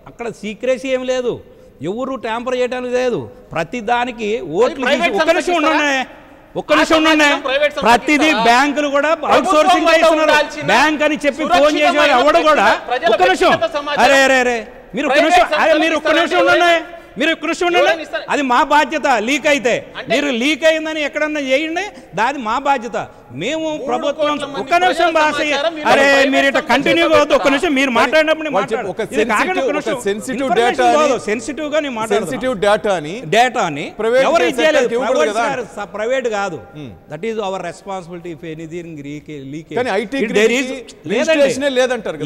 అక్కడ సీక్రెసీ ఏం లేదు ఎవరు ట్యాంపర్ చేయడానికి లేదు ప్రతి దానికి ఓట్లు ఒక్క నిమిషం ఉండండి ప్రతిదీ బ్యాంకులు కూడా అవుట్ సోర్సింగ్ చేస్తున్నారు బ్యాంక్ అని చెప్పి ఫోన్ చేసేవారు ఎవడు కూడా ఒక్క నిమిషం అరే మీరు ఒక్క నిమిషం ఉండండి మీరు కృషి ఉండండి అది మా బాధ్యత లీక్ అయితే మీరు లీక్ అయిందని ఎక్కడన్నా చేయండి దాని మా బాధ్యత మేము ప్రభుత్వం ఒక్క నిమిషం భాష అరే మీరు ఇట్లా కంటిన్యూగా వద్దు ఒక్క నిమిషం మీరు మాట్లాడినప్పుడు సెన్సిటివ్ గా డేటాని ఎవరు ఇచ్చేయలేదు ప్రైవేట్ కాదు that is our responsibility if anything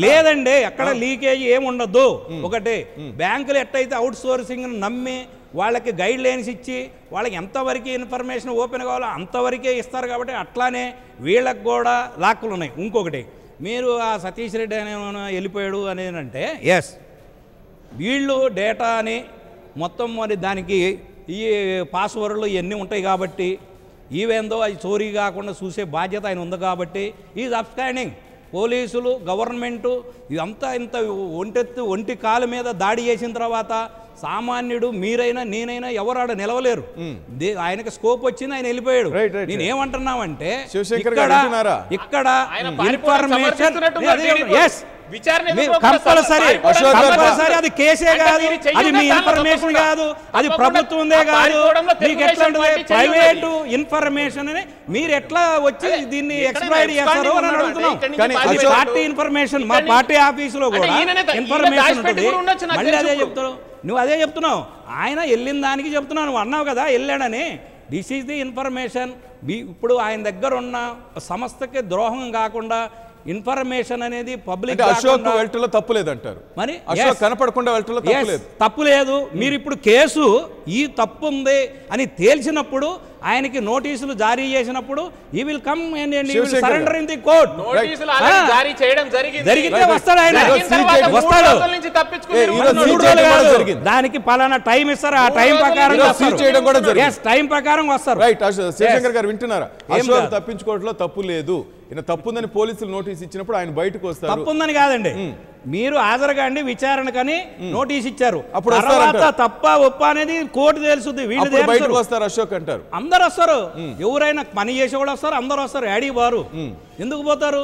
లేదండి అక్కడ లీకేజ్ ఏమి ఉండదు ఒకటే బ్యాంకులు ఎట్టయితే అవుట్ సోర్సింగ్ నమ్మి వాళ్ళకి గైడ్ లైన్స్ ఇచ్చి వాళ్ళకి ఎంతవరకు ఇన్ఫర్మేషన్ ఓపెన్ కావాలో అంతవరకే ఇస్తారు కాబట్టి అట్లానే వీళ్ళకి కూడా లాక్కులు ఉన్నాయి ఇంకొకటి మీరు ఆ సతీష్ రెడ్డి అనే వెళ్ళిపోయాడు అనేది అంటే ఎస్ వీళ్ళు డేటాని మొత్తం మరి దానికి ఈ పాస్వర్డ్లు ఇవన్నీ ఉంటాయి కాబట్టి ఈవెందో అది చోరీ కాకుండా చూసే బాధ్యత ఆయన ఉంది కాబట్టి ఈజ్ అప్స్టాండింగ్ పోలీసులు గవర్నమెంటు ఇదంతా ఇంత ఒంటి కాలు మీద దాడి చేసిన తర్వాత సామాన్యుడు మీరైనా నేనైనా ఎవరు ఆడ నిలవలేరు ఆయనకి స్కోప్ వచ్చింది ఆయన వెళ్ళిపోయాడు నేనేమంటున్నామంటే ఇక్కడ ఇన్ఫర్మేషన్ కంపల్సరీ అది కేసే కాదు అది మీ ఇన్ఫర్మేషన్ కాదు అది ప్రభుత్వందే కాదు మీకు ఎట్లా ప్రైవేటు ఇన్ఫర్మేషన్ అని మీరు ఎట్లా వచ్చి దీన్ని ఎక్స్ప్లాయిట్ చేస్తారు అని అడుగుతున్నాం అది పార్టీ ఇన్ఫర్మేషన్ మా పార్టీ ఆఫీసులో కూడా ఇన్ఫర్మేషన్ ఉంటుంది మళ్ళీ అదే చెప్తారు నువ్వు అదే చెప్తున్నావు ఆయన వెళ్ళిన దానికి చెప్తున్నావు నువ్వు అన్నావు కదా వెళ్ళాడని దిస్ ఈజ్ ది ఇన్ఫర్మేషన్ ఇప్పుడు ఆయన దగ్గర ఉన్న సంస్థకి ద్రోహం కాకుండా ఇన్ఫర్మేషన్ అనేది పబ్లిక్ అశోక్ వెళ్ళటంలో తప్పులేదంటారు మరి కనపడకుండా వెళ్ళటంలో తప్పులేదు మీరు ఇప్పుడు కేసు ఈ తప్పు ఉంది అని తేల్చినప్పుడు ఆయనకి నోటీసులు జారీ చేసినప్పుడు ఈ will come and surrender in the court జరిగితే వస్తాడు ఆయన వస్తాడు దానికి పలానా టైం ఇస్తారు ఆ టైం ప్రకారం వస్తారు రైట్ శివశంకర్ గారు వింటున్నారా అశోక్ తప్పించుకోవడంలో తప్పు లేదు తప్పుందని పోలీసులు నోటీస్ ఇచ్చినప్పుడు ఆయన బయటకు వస్తారు తప్పుందని కాదండి మీరు హాజరుగాండి విచారణకని నోటీస్ ఇచ్చారు అప్పుడు తప్ప ఒప్ప అనేది కోర్టు తెలుసుద్ది వీళ్ళు బయటకు వస్తారు అశోక్ అంటారు అందరు వస్తారు ఎవరైనా పని చేసే కూడా వస్తారు అందరు వస్తారు యాడీ వారు ఎందుకు పోతారు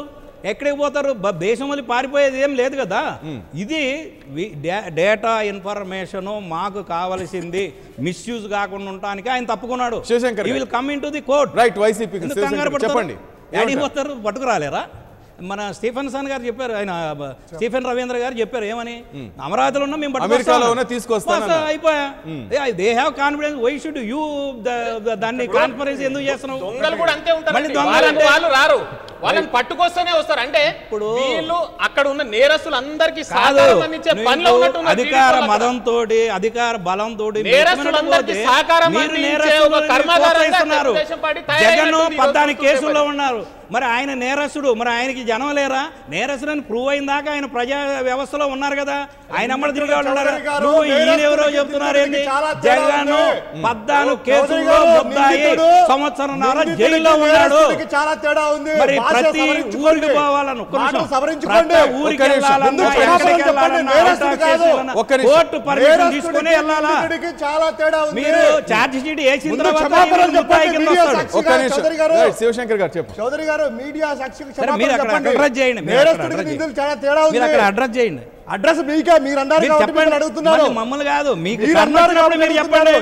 ఎక్కడికి పోతారు దేశం వల్ల పారిపోయేది ఏం లేదు కదా ఇది డేటా ఇన్ఫర్మేషన్ మాకు కావాల్సింది మిస్యూజ్ కాకుండా ఉండడానికి ఆయన తప్పుకున్నాడు Shivashankar will come in to the court right YCP చెప్పండి యాడీ పోతారు పట్టుకురాలేరా మన స్టీఫెన్ సన్ గారు చెప్పారు ఆయన స్టీఫెన్ రవీంద్ర గారు చెప్పారు ఏమని అమరావతిలో ఉన్నా మేము తీసుకొస్తాం అయిపోయా they have confidence why should you దాన్ని కాన్ఫరెన్స్ ఎందుకు చేస్తున్నావు మళ్ళీ దొంగలు రారు వాళ్ళని పట్టుకొస్తూనే వస్తారు అంటే ఇప్పుడు వీళ్ళు అక్కడ ఉన్న నేరస్తులు అందరికీ అధికార మదంతో అధికార బలంతో జగన్ 14 కేసుల్లో ఉన్నారు మరి ఆయన నేరస్తుడు మరి ఆయనకి జనం లేరా నేరస్తుడని ప్రూవ్ అయిన దాకా ఆయన ప్రజా వ్యవస్థలో ఉన్నారు కదా ఆయన అమ్మడి తిరిగి వాళ్ళు ఉన్నారు నువ్వు ఈయనెవరో చెప్తున్నారు ఏంటి జగన్ 14 కేసుల్లో ముద్దాయి సంవత్సరంన్నర జైల్లో ఉన్నాడు మరి ప్రతి ఊరికి పోవాలని ఊరికి వెళ్ళాలన్నా ఎక్కడికి వెళ్ళాలన్నా కోర్టు పర్మిషన్ తీసుకుని వెళ్ళాలా మీరు ఛార్జ్ షీట్ వేసిన తర్వాత శివశంకర్ గారు చెప్పు చౌదరి గారు మీడియా సాక్షికి అడ్రస్ చేయండి అడ్రస్ మీకే మీరు అడుగుతున్నారు మమ్మల్ని కాదు మీకు మీరు చెప్పండి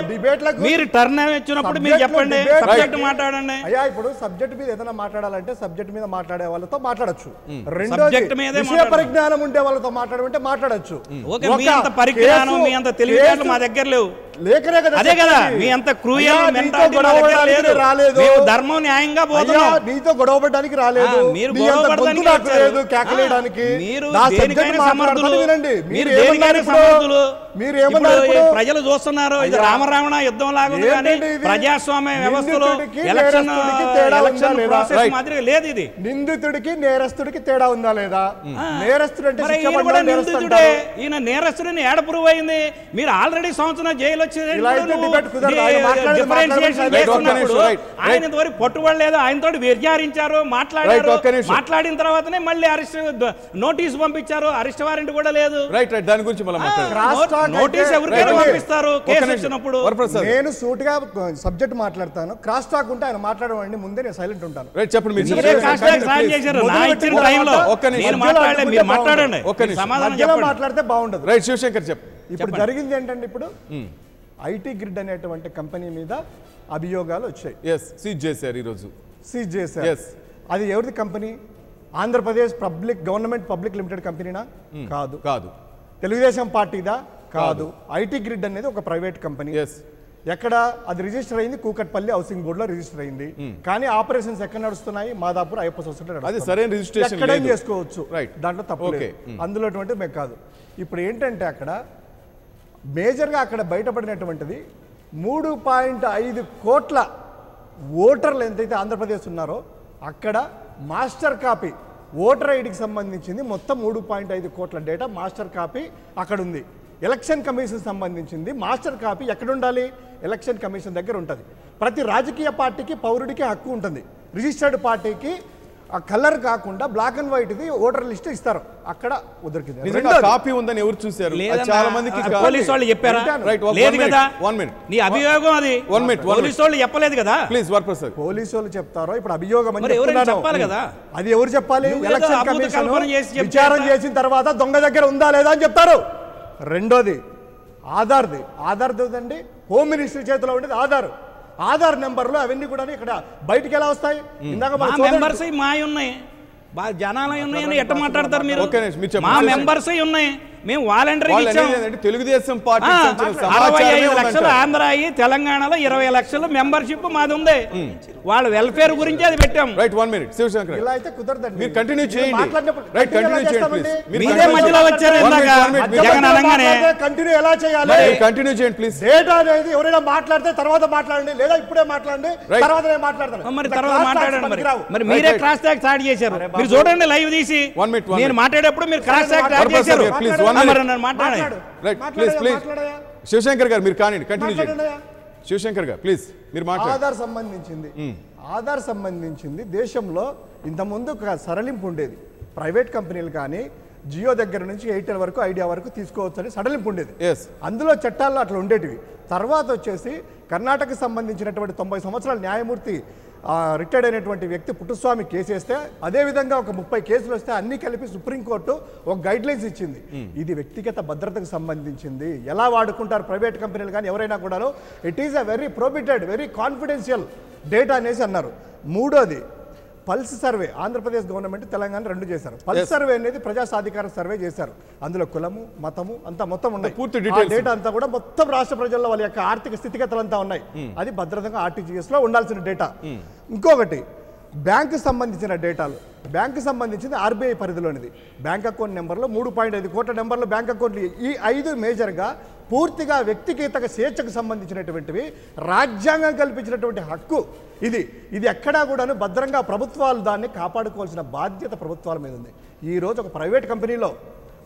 మీరు టర్న్ ఇచ్చినప్పుడు మీరు చెప్పండి సబ్జెక్ట్ మాట్లాడండి అయ్యా ఇప్పుడు సబ్జెక్ట్ మీద ఏదైనా మాట్లాడాలంటే సబ్జెక్ట్ మీద మాట్లాడే వాళ్ళతో మాట్లాడచ్చు సబ్జెక్ట్ మీద విషయ పరిజ్ఞానం ఉండే వాళ్ళతో మాట్లాడమంటే మాట్లాడచ్చు మీ అంత పరిజ్ఞానం మీ అంత తెలివితేటలు మా దగ్గర లేవు అదే కదా మీ అంత క్రూయల్ మెంటాలిటీ మా దగ్గర లేదు మేము ధర్మం న్యాయంగా పోతున్నాం మీతో గొడవపడడానికి రాలేదు మీరు గొడవపడడానికి కేకలేయడానికి మీరు దేనికైనా సమర్థులు వినండి. మీరు మీరు దేనికైనా ఏమన్నారు సమర్థులు. మీరు ఏమన్నారు ఇప్పుడు ఇప్పుడు? ప్రజలు చూస్తున్నారు ఇది అయ్యా, రామరావణ యుద్ధం లాగా ఉంది కానీ ఏంటండి ఇది? ప్రజాస్వామ్య వ్యవస్థలో నిందితుడికి ఎలక్షన్ నేరస్తుడికి తేడా ఉందా లేదా? Process right. మాదిరిగా లేదు ఇది. నిందితుడికి నేరస్తుడికి తేడా ఉందా లేదా? నేరస్తుడు అంటే మరి శిక్ష ఈయన పడ్డ కూడా నేరస్తుడు నిందితుడే. అంటారు. ఈయన నేరస్తుడిని ఏడ ప్రూవ్ అయింది? మీరు ఆల్రెడీ సంవత్సరం జైలు ఇలా అయితే debate కుదరదు. ఆయన మాట్లాడేది చేస్తున్నప్పుడు right. ఆయన ఇంతవరకు పట్టుబడలేదు. ఆయనతో విచారించారు, Right, మాట్లాడారు. ఒక్క నిమిషం. మాట్లాడిన తర్వాతనే మళ్ళీ అరెస్ట్ నోటీస్ పంపించారు. అరెస్ట్ వారెంట్ కూడా లేదు. రైట్ దాని గురించి మనం మాట్లాడదాం. Cross talk నోటీస్ అయితే- ఎవరికైనా Right. పంపిస్తారు ఒక్క కేసు నిమిషం. వచ్చినప్పుడు. వరప్రసాద్ నేను సూటిగా సబ్జెక్ట్ మాట్లాడతాను. క్రాస్ టాక్ ఉంటే ఆయన మాట్లాడమండి, ముందే నేను సైలెంట్ ఉంటాను. రైట్ చెప్పండి మీరు మీరే చెప్పండి. కాస్ట్ ట్యాక్స్ సాయం చేశారు. నా ఇచ్చిన టైంలో ఒక్క నిమిషం. నేను మాట్లాడలేదు, మీరు మాట్లాడండి. ఒక్క నిమిషం. సమాధానం మధ్యలో చెప్పండి. మాట్లాడితే బాగుండదు. రైట్ శివశంకర్ చెప్పు. ఇప్పుడు జరిగింది ఏంటంటే ఇప్పుడు ఐటీ గ్రిడ్ అనేటువంటి కంపెనీ మీద అభియోగాలు వచ్చాయి. సీజ్ చేశారు ఈరోజు. సీజ్ చేశారు. Yes. అది ఎవరిది కంపెనీ? ఆంధ్రప్రదేశ్ గవర్నమెంట్ పబ్లిక్ లిమిటెడ్ కంపెనీనా? కాదు. కాదు. తెలుగుదేశం పార్టీదా? కాదు. ఐటీ గ్రిడ్ అనేది ఒక ప్రైవేట్ కంపెనీ. ఎస్ ఎక్కడ అది రిజిస్టర్ అయింది? కూకట్పల్లి హౌసింగ్ బోర్డ్ లో రిజిస్టర్ అయింది. కానీ ఆపరేషన్స్ ఎక్కడ నడుస్తున్నాయి? మాదాపూర్ అయ్యప్ప సొసైటీ అది సరైన రిజిస్ట్రేషన్ ఎక్కడైనా లేదు. చేసుకోవచ్చు. Right. దాంట్లో తప్పు Okay. లేదు. అందులో అటువంటిది మేము కాదు. ఇప్పుడు ఏంటంటే అక్కడ మేజర్గా అక్కడ బయటపడినటువంటిది 3.5 కోట్ల ఓటర్లు ఎంతైతే ఆంధ్రప్రదేశ్ ఉన్నారో అక్కడ మాస్టర్ కాపీ ఓటర్ ఐడికి సంబంధించింది మొత్తం 3.5 కోట్ల డేటా మాస్టర్ కాపీ అక్కడ ఉంది. ఎలక్షన్ కమిషన్ సంబంధించింది మాస్టర్ కాపీ ఎక్కడ ఉండాలి? ఎలక్షన్ కమిషన్ దగ్గర ఉంటుంది. ప్రతి రాజకీయ పార్టీకి పౌరుడికి హక్కు ఉంటుంది. రిజిస్టర్డ్ పార్టీకి ఆ కలర్ కాకుండా black and white the voter list ఇస్తారు. అక్కడ ఉదరికింది. నిజంగా కాపీ ఉందని ఎవరు చూశారు? అది చాలా మందికి పోలీసు వాళ్ళు చెప్పారా? రైట్ లేదు కదా. 1 minute. నీ అభియోగం అది. 1 minute. పోలీసు వాళ్ళు చెప్పలేదు కదా. ప్లీజ్ వరప్రసాద్. పోలీసు వాళ్ళు చెప్తారో ఇప్పుడు అభియోగం అని మరి ఎవరైనా చెప్తున్నాను. చెప్పాలి కదా. అది ఎవరు చెప్పాలి? నువ్వేదో ఎలక్షన్ అబద్ధ కమిషన్ కల్పన చేసి చెప్తే విచారణ ఎట్లా? చేసిన తర్వాత దొంగ దగ్గర ఉందా లేదా అని చెప్తారు. రెండోది ఆధార్ది అండి హోమ్ మినిస్ట్రీ చేతిలో ఉండేది ఆధార్ నెంబర్లు అవన్నీ కూడా ఇక్కడ బయటికి ఎలా వస్తాయి? ఇందాక మా మన మెంబర్స్ మావి ఉన్నాయి, జనాలు ఉన్నాయని ఎట్ట మాట్లాడతారు మీరు? ఓకే మీరు చెప్పండి. మా మెంబర్స్ ఉన్నాయి, మేము వాలంటరీ వాళ్ళు ఇచ్చాం. అనేది ఏంటంటే తెలుగుదేశం పార్టీ 65 లక్షలు ఆంధ్ర అయ్యి తెలంగాణలో 20 లక్షలు మెంబర్షిప్ మాది ఉంది. వాళ్ళ వెల్ఫేర్ గురించి అది పెట్టాం. Right 1 minute. శివశంకర్ ఇలా అయితే కుదరదండి. మీరు కంటిన్యూ చేయండి. మాట్లాడినప్పుడు రైట్ continue కంటిన్యూ ఎలా చేయండి చేస్తామండి? ప్లీజ్. మీరే మధ్యలో వచ్చారు ఇందాక జగన్ అనగానే. కంటిన్యూ ఎలా చేయాలి? కంటిన్యూ చేయండి ప్లీజ్. డేటా అనేది ఎవరైనా మాట్లాడితే తర్వాత మాట్లాడండి, లేదా ఇప్పుడే మాట్లాడండి, Right. తర్వాత నేను మాట్లాడతాను. మరి తర్వాత మాట్లాడండి. మరి Right, మీరే right. క్రాస్ ట్యాగ్ స్టార్ట్ చేశారు. మీరు చూడండి లైవ్ తీసి. 1 minute. నేను మాట్లాడేటప్పుడు మీరు క్రాస్ ట్యాగ్ స్టార్ట్ చేశారు. Please, 1 minute. మరి నన్ను మాట్లాడండి. రైట్ ప్లీజ్ శివశంకర్ గారు మీరు కానివ్వండి, కంటిన్యూ చేయండి. శివశంకర్ గారు ప్లీజ్ మీరు మాట్లాడండి. ఆధార్ సంబంధించింది దేశంలో ఇంతకుముందు ఒక సడలింపు ఉండేది. ప్రైవేట్ కంపెనీలు కానీ జియో దగ్గర నుంచి ఎయిర్టెల్ వరకు ఐడియా వరకు తీసుకోవచ్చని సడలింపు ఉండేది. అందులో చట్టాల్లో అట్లా ఉండేటివి. తర్వాత వచ్చేసి కర్ణాటకకు సంబంధించినటువంటి 90 సంవత్సరాల న్యాయమూర్తి రిటైర్డ్ అయినటువంటి వ్యక్తి పుట్టుస్వామి కేసు వేస్తే అదేవిధంగా ఒక 30 కేసులు వస్తే అన్ని కలిపి సుప్రీంకోర్టు ఒక గైడ్ లైన్స్ ఇచ్చింది. ఇది వ్యక్తిగత భద్రతకు సంబంధించింది. ఎలా వాడుకుంటారు ప్రైవేట్ కంపెనీలు కానీ ఎవరైనా కూడా, it is a very prohibited very confidential data అనేసి అన్నారు. మూడోది pulse survey. Andhra Pradesh government Telangana 2 చేశారు. పల్స్ సర్వే అనేది ప్రజా సాధికార సర్వే చేశారు. అందులో కులము మతము అంతా మొత్తం ఉన్నాయి. పూర్తి డీటెయిల్స్ డేటా అంతా కూడా మొత్తం రాష్ట్ర ప్రజల్లో వాళ్ళ యొక్క ఆర్థిక స్థితిగతులు అంతా ఉన్నాయి. అది భద్రతగా ఆర్టీజీఎస్ లో ఉండాల్సిన డేటా. ఇంకొకటి బ్యాంకు సంబంధించిన డేటాలు. బ్యాంకు సంబంధించింది ఆర్బీఐ పరిధిలోనిది. బ్యాంక్ అకౌంట్ నెంబర్లో 3.5 కోట్ల నెంబర్లు బ్యాంక్ అకౌంట్లు. ఈ 5 మేజర్గా పూర్తిగా వ్యక్తిగత స్వేచ్ఛకు సంబంధించినటువంటివి, రాజ్యాంగం కల్పించినటువంటి హక్కు. ఇది ఎక్కడా కూడాను భద్రంగా ప్రభుత్వాలు దాన్ని కాపాడుకోవాల్సిన బాధ్యత ప్రభుత్వాల మీద ఉంది. ఈరోజు ఒక ప్రైవేట్ కంపెనీలో,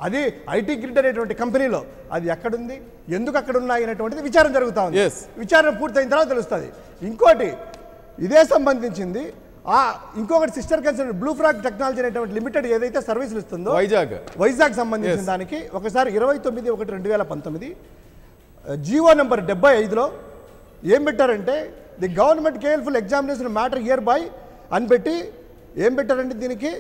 అది ఐటీ గ్రిడ్ అనేటువంటి కంపెనీలో అది ఎక్కడుంది, ఎందుకు అక్కడ ఉన్నాయి అనేటువంటిది విచారణ జరుగుతూ ఉంది. విచారణ పూర్తయిన తర్వాత తెలుస్తుంది. ఇంకోటి ఇదే సంబంధించింది ఇంకొకటి sister concern blue frog technology అనేటువంటి లిమిటెడ్ ఏదైతే సర్వీసులు ఇస్తుందో వైజాగ్ సంబంధించిన దానికి ఒకసారి 29/1/2019 జీవో నెంబర్ 75లో ఏం పెట్టారంటే the government careful examination matter here by అని పెట్టి ఏం పెట్టారంటే దీనికి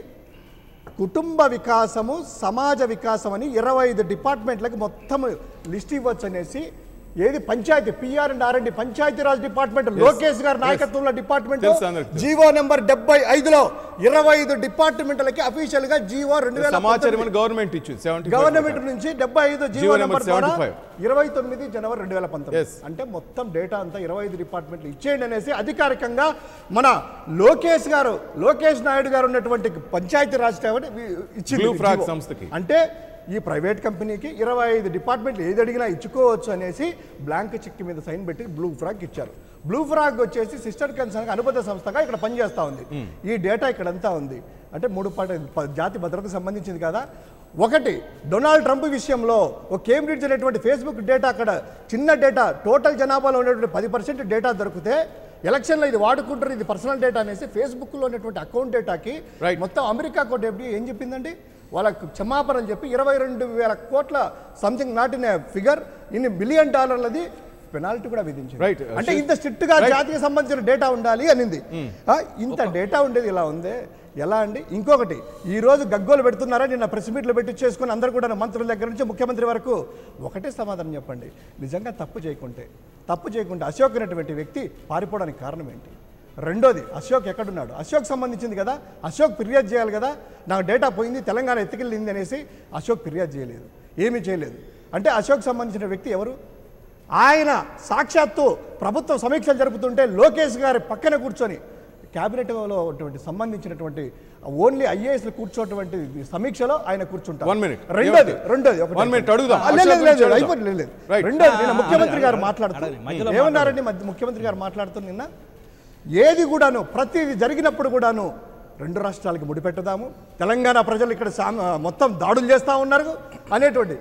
కుటుంబ వికాసము సమాజ వికాసం అని 25 డిపార్ట్మెంట్లకు మొత్తం లిస్ట్ ఇవ్వచ్చు అనేసి. ఏది పంచాయతీ PR&R&D పంచాయతీరాజ్ డిపార్ట్మెంట్ లోకేష్ గారి నాయకత్వంలో డిపార్ట్మెంట్ జీవో నెంబర్ 75లో 25 డిపార్ట్మెంట్లకి అఫీషియల్ గా జీవో 2019 గవర్నమెంట్ నుంచి 75 జీవో నెంబర్ 29 జనవరి 2019. అంటే మొత్తం డేటా అంతా 25 డిపార్ట్మెంట్లు ఇచ్చేయండి అనేసి అధికారికంగా మన లోకేష్ నాయుడు గారు ఉన్నటువంటి పంచాయతీ రాజ్ ఇచ్చింది. అంటే ఈ ప్రైవేట్ కంపెనీకి 25 డిపార్ట్మెంట్లు ఏది అడిగినా ఇచ్చుకోవచ్చు అనేసి బ్లాంక్ చెక్ మీద సైన్ పెట్టి బ్లూ ఫ్రాగ్ ఇచ్చారు. బ్లూ ఫ్రాగ్ వచ్చేసి సిస్టర్ కన్సర్న్ అనుబంధ సంస్థగా ఇక్కడ పనిచేస్తూ ఉంది. ఈ డేటా ఇక్కడంతా ఉంది. అంటే 3 జాతి భద్రతకు సంబంధించింది కదా. ఒకటి, డొనాల్డ్ ట్రంప్ విషయంలో ఒక కేంబ్రిడ్జ్ అనేటువంటి ఫేస్బుక్ డేటా, అక్కడ చిన్న డేటా, టోటల్ జనాభాలో ఉన్నటువంటి 10% డేటా దొరికితే ఎలక్షన్లో ఇది వాడుకుంటారు, ఇది పర్సనల్ డేటా అనేసి ఫేస్బుక్లో ఉన్నటువంటి అకౌంట్ డేటాకి మొత్తం అమెరికా కోర్టు ఎఫ్డీఏ ఏం చెప్పిందండి, వాళ్ళకు క్షమాపణలు చెప్పి 22,000 కోట్ల సంథింగ్ నాట్ ఇన్ ఫిగర్ ఇన్ని $1 బిలియన్ పెనాల్టీ కూడా విధించింది. అంటే ఇంత స్ట్రిక్ట్ గా జాతికి సంబంధించిన డేటా ఉండాలి అనింది. ఇంత డేటా ఉండేది ఇలా ఉందే ఎలా అండి? ఇంకొకటి, ఈ రోజు గగ్గోలు పెడుతున్నారా, నిన్న ప్రెస్ మీట్లు పెట్టి చేసుకుని అందరూ కూడా మంత్రుల దగ్గర నుంచి ముఖ్యమంత్రి వరకు ఒకటే సమాధానం చెప్పండి. నిజంగా తప్పు చేయకుంటే అశోక్ అనేటువంటి వ్యక్తి పారిపోవడానికి కారణం ఏంటి? రెండోది, అశోక్ ఎక్కడున్నాడు? అశోక్ సంబంధించింది కదా, అశోక్ ఫిర్యాదు చేయాలి కదా. నాకు డేటా పోయింది, తెలంగాణ ఎత్తుకెళ్ళింది అనేసి అశోక్ ఫిర్యాదు చేయలేదు, ఏమీ చేయలేదు. అంటే అశోక్ సంబంధించిన వ్యక్తి ఎవరు? ఆయన సాక్షాత్తు ప్రభుత్వం సమీక్షలు జరుపుతుంటే లోకేష్ గారి పక్కన కూర్చొని క్యాబినెట్లో సంబంధించినటువంటి ఓన్లీ ఐఏఎస్లు కూర్చోటువంటి సమీక్షలో ఆయన కూర్చుంటారు. రెండోది నిన్న ముఖ్యమంత్రి గారు మాట్లాడుతూ ఏమన్నారండి? ముఖ్యమంత్రి గారు మాట్లాడుతూ నిన్న ఏది కూడాను ప్రతిది జరిగినప్పుడు కూడాను 2 రాష్ట్రాలకి ముడిపెట్టదాము, తెలంగాణ ప్రజలు ఇక్కడ మొత్తం దాడులు చేస్తా ఉన్నారు అనేటువంటి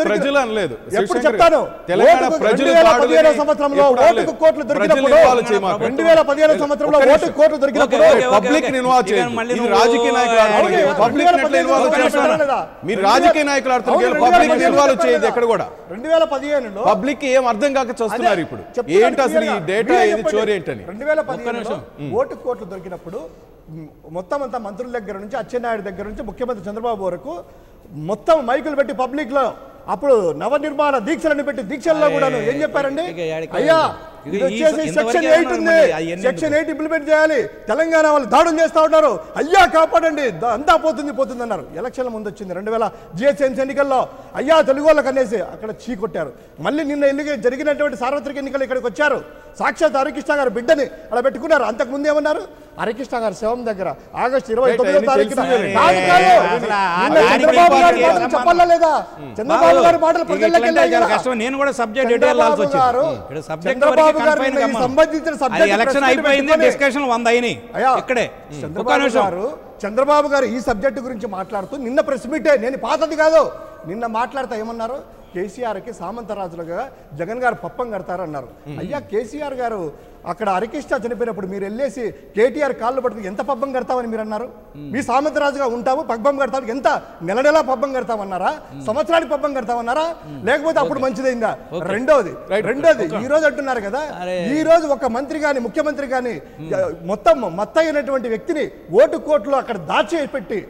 ప్రజలు అనలేదు. ఎప్పుడు చెప్తాను, 2015 సంవత్సరంలో ఓటుకు కోట్లు దొరికినప్పుడు 2015 సంవత్సరంలో ఓటుకు కోట్లు దొరికినప్పుడు పబ్లిక్ ఇన్వాల్వ్ చేయండి. ఇది రాజకీయ నాయకులు పబ్లిక్ ఇన్వాల్వ్ చేస్తున్నారు. మీరు రాజకీయ నాయకులు ఆడుతున్నారు, పబ్లిక్ ఇన్వాల్వ్ చేయదు. ఎక్కడ కూడా 2015లో పబ్లిక్ ఏం అర్థం కాక చూస్తున్నారు. ఇప్పుడు ఏంటి అసలు ఈ డేటా, ఏది చోరీ ఏంటని? 2015లో ఓటుకు కోట్లు దొరికినప్పుడు మొత్తం అంతా మంత్రుల దగ్గర నుంచి అచ్చెన్నాయుడు దగ్గర నుంచి ముఖ్యమంత్రి చంద్రబాబు వరకు మొత్తం మైకులు పెట్టి పబ్లిక్ లో అప్పుడు నవనిర్మాణ దీక్షలను పెట్టి దీక్షల్లో కూడా ఏం చెప్పారండి? అయ్యా ఇది వచ్చేసి సెక్షన్ 8 ఉంది, సెక్షన్ 8 ఇంప్లిమెంట్ చేయాలి, తెలంగాణ వాళ్ళు దాడులు చేస్తా ఉన్నారు, అయ్యా కాపాడండి, అంతా పోతుంది అన్నారు. ఎలక్షన్ల ముందు వచ్చింది 2000 జిహెచ్ఎంసీ ఎన్నికల్లో, అయ్యా తెలుగు వాళ్ళకి అనేసి అక్కడ చీకొట్టారు. మళ్ళీ నిన్న జరిగినటువంటి సార్వత్రిక ఎన్నికలు ఇక్కడికి వచ్చారు, సాక్షాత్ హరికృష్ణ గారు బిడ్డని అలా పెట్టుకున్నారు. అంతకుముందు ఏమన్నారు? హరికృష్ణ గారి శవం దగ్గర ఆగస్టు 29వ తారీఖున చంద్రబాబు గారి మాటలు చెప్పాలా లేదా? చంద్రబాబు గారి మాటలు ప్రజల్లోకి వెళ్ళాయి. నేను కూడా సబ్జెక్ట్ సంబంధించిన సబ్జెక్ట్ ఎలక్షన్ అయిపోయింది, డిస్కషన్ 100 అయినాయి ఇక్కడే. చంద్రబాబు గారు ఈ సబ్జెక్టు గురించి మాట్లాడుతూ నిన్న ప్రెస్ మీటే, నేను పాతది కాదు, నిన్న మాట్లాడుతూ ఏమన్నారు? కేసీఆర్కి సామంతరాజులుగా జగన్ గారు పప్పం కడతారన్నారు. అయ్యా కేసీఆర్ గారు అక్కడ హరికృష్ణ చనిపోయినప్పుడు మీరు వెళ్ళేసి కేటీఆర్ కాళ్ళు పట్టుకుని ఎంత పబ్బం కడతామని మీరు అన్నారు? మీ సామంతరాజుగా ఉంటాము, పబ్బం కడతాము, ఎంత నెల పబ్బం కడతామన్నారా? సంవత్సరానికి పబ్బం కడతామన్నారా? లేకపోతే అప్పుడు మంచిదైందా? రెండోది ఈ రోజు అంటున్నారు కదా, ఈ రోజు ఒక మంత్రి గాని ముఖ్యమంత్రి గాని మొత్తం మత్తయినటువంటి వ్యక్తిని ఓటు కోట్లు అక్కడ దాచిపెట్టి,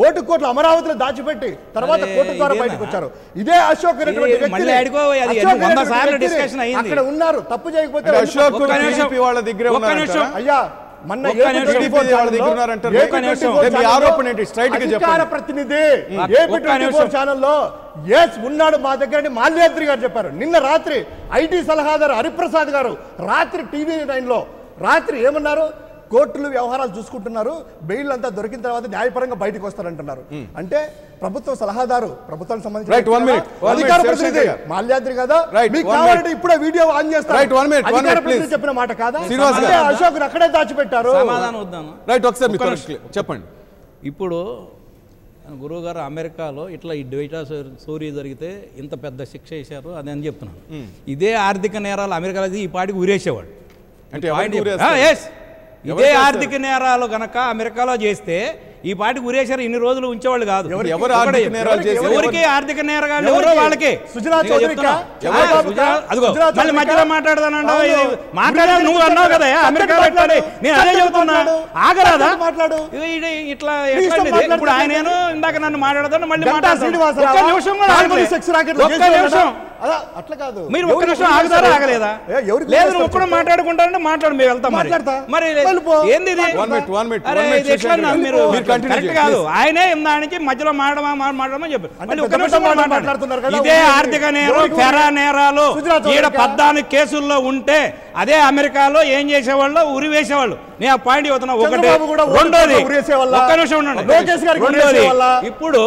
ఓటు కోట్లు అమరావతిలో దాచిపెట్టి తర్వాత కోర్టు ద్వారా బయటకు వచ్చారు. ఇదే అశోక్ అనేటువంటి వ్యక్తి అక్కడ ఉన్నారు. తప్పు చేయకపోతే వాళ్ళ దగ్గర అయ్యా మొన్న అధికార ప్రతినిధి ఏపీ ఛానల్లో ఉన్నాడు మా దగ్గర మాల్యాద్రి గారు చెప్పారు. నిన్న రాత్రి ఐటీ సలహాదారు హరిప్రసాద్ గారు రాత్రి టీవీ 9లో రాత్రి ఏమన్నారు? కోర్టులు వ్యవహారాలు చూసుకుంటున్నారు, బెయిల్ అంతా దొరికిన తర్వాత న్యాయపరంగా బయటకు వస్తారంటున్నారు. అంటే ప్రభుత్వ సలహాదారు, ప్రభుత్వానికి సంబంధించిన అధికార ప్రతినిధి మాల్యాద్రి కదా, మీకు కావాలంటే ఇప్పుడే వీడియో ఆన్ చేస్తారు. అధికార ప్రతినిధి చెప్పిన మాట కాదా? అశోక్ అక్కడే దాచిపెట్టారు. చెప్పండి. ఇప్పుడు గురువు గారు అమెరికాలో ఇట్లా ఈ డేటా చోరీ జరిగితే ఇంత పెద్ద శిక్ష వేశారు అది అని చెప్తున్నాను. ఇదే ఆర్థిక నేరాలు అమెరికాలో ఈ పాటికి ఉరేసేవాడు. ఇదే ఆర్థిక నేరాలు గనక అమెరికాలో చేస్తే ఈ పాటికి ఉరేశారు, ఇన్ని రోజులు ఉంచేవాళ్ళు కాదు. ఎవరికి ఆర్థిక నేరగాళ్ళు ఎవరో వాళ్ళకి మళ్ళీ మధ్యలో మాట్లాడదానండి. మాట్లాడా నువ్వు అన్నావు కదా అమెరికాలో, నేను అదే చెబుతున్నా, ఆగరాదా మాట్లాడు. ఇట్లా ఇప్పుడు ఆయన ఇందాక నన్ను మాట్లాడదాను, మళ్ళీ అట్లా కాదు. మీరు ఒక్క నిమిషం ఆగుతారా ఆగలేదా? లేదు నువ్వు ఒక్కడ మాట్లాడుకుంటారంటే మాట్లాడు, మేము వెళ్తాం. మరి ఏంది మీరు కరెక్ట్ కాదు. ఆయనే ఇందానికి మధ్యలో మాట్లాడమని చెప్పారు. ఇదే ఆర్థిక నేరం, ఫెరా నేరాలు ఈడ 14 కేసుల్లో ఉంటే అదే అమెరికాలో ఏం చేసేవాళ్ళు? ఉరి వేసేవాళ్ళు. నేను ఆ పాయింట్ చెబుతున్నా. ఒకటి. రెండోది, ఒక్క నిమిషం ఉండండి. రెండోది, ఇప్పుడు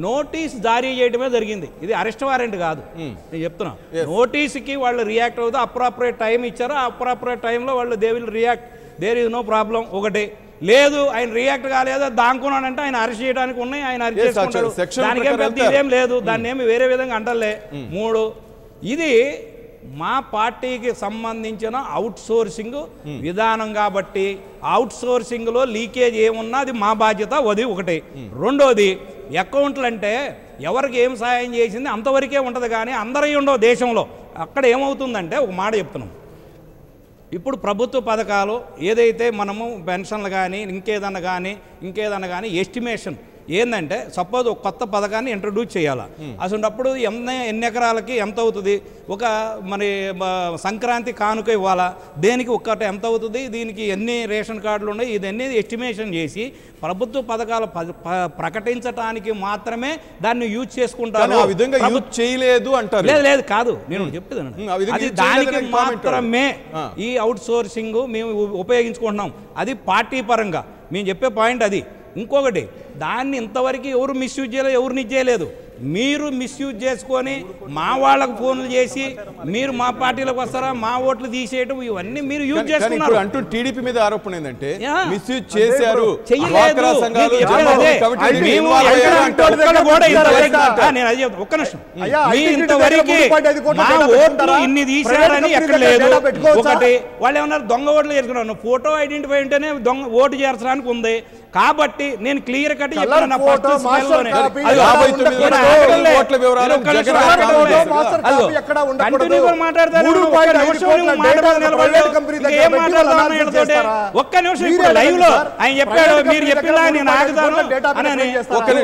నోటీస్ జారీ చేయడమే జరిగింది. ఇది అరెస్ట్ వారెంట్ కాదు. నేను చెప్తున్నా, నోటీస్కి వాళ్ళు రియాక్ట్ అవుతూ అప్రాపరేట్ టైం ఇచ్చారు. ఆ అప్రాపరేట్ టైంలో వాళ్ళు they will react, there is no problem. ఒకటి లేదు, ఆయన రియాక్ట్ కాలేదు, దాక్కున్నాడంటే ఆయన అరెస్ట్ చేయడానికి ఉన్నాయి, ఆయన అరెస్ట్ చేసుకుంటారు. దానికేం పెద్ద ఇదేం లేదు, దాన్ని ఏమి వేరే విధంగా అంటలే. 3, ఇది మా పార్టీకి సంబంధించిన అవుట్ సోర్సింగ్ విధానం కాబట్టి అవుట్ సోర్సింగ్లో లీకేజ్ ఏమున్నా అది మా బాధ్యత. అది ఒకటి. రెండోది, అకౌంట్లు అంటే ఎవరికి ఏం సాయం చేసింది అంతవరకే ఉంటుంది కానీ అందరూ ఉండవు దేశంలో. అక్కడ ఏమవుతుందంటే ఒక మాట చెప్తున్నాం, ఇప్పుడు ప్రభుత్వ పథకాలు ఏదైతే మనము పెన్షన్లు కానీ ఇంకేదన్నా కానీ ఎస్టిమేషన్ ఏంటంటే, సపోజ్ ఒక కొత్త పథకాన్ని ఇంట్రడ్యూస్ చేయాలి. అసలు ఎన్ని ఎకరాలకి ఎంత అవుతుంది, ఒక మరి సంక్రాంతి కానుక ఇవ్వాలా, దేనికి ఒక్కటి ఎంత అవుతుంది, దీనికి ఎన్ని రేషన్ కార్డులు ఉన్నాయి, ఇదన్నీ ఎస్టిమేషన్ చేసి ప్రభుత్వ పథకాలు ప్రకటించడానికి మాత్రమే దాన్ని యూజ్ చేసుకుంటారు. చేయలేదు అంటారు. లేదు కాదు, నేను చెప్పేది దానికి మాత్రమే ఈ అవుట్ సోర్సింగ్ మేము ఉపయోగించుకుంటున్నాం. అది పార్టీ పరంగా మేము చెప్పే పాయింట్ అది. ఇంకొకటి, దాన్ని ఇంతవరకు ఎవరు మిస్యూజ్ చేయలేదు, ఎవరిని చేయలేదు. మీరు మిస్యూజ్ చేసుకొని మా వాళ్ళకు ఫోన్లు చేసి మీరు మా పార్టీలోకి వస్తారా, మా ఓట్లు తీసేయడం, ఇవన్నీ మీరు యూజ్ చేసుకున్నారు. అంటూ టీడీపీ మీద ఆరోపణ ఏంటంటే మిస్యూజ్ చేశారు. ఒక్క నిమిషం, ఇంతవరకు మా ఓట్లు ఇన్ని తీశారని ఎక్కడ లేదు. ఒకటి, వాళ్ళు ఏమన్నారు దొంగ ఓట్లు చేసుకున్నారు, ఫోటో ఐడెంటిఫై ఉంటేనే దొంగ ఓటు చేర్చడానికి ఉంది. కాబట్టి నేను క్లియర్ కట్ చెప్పాను, ఒక్క నిమిషం. ఇప్పుడు లైవ్ లో ఆయన చెప్పాడు, మీరు చెప్పినా నేను ఆగుతాను అని.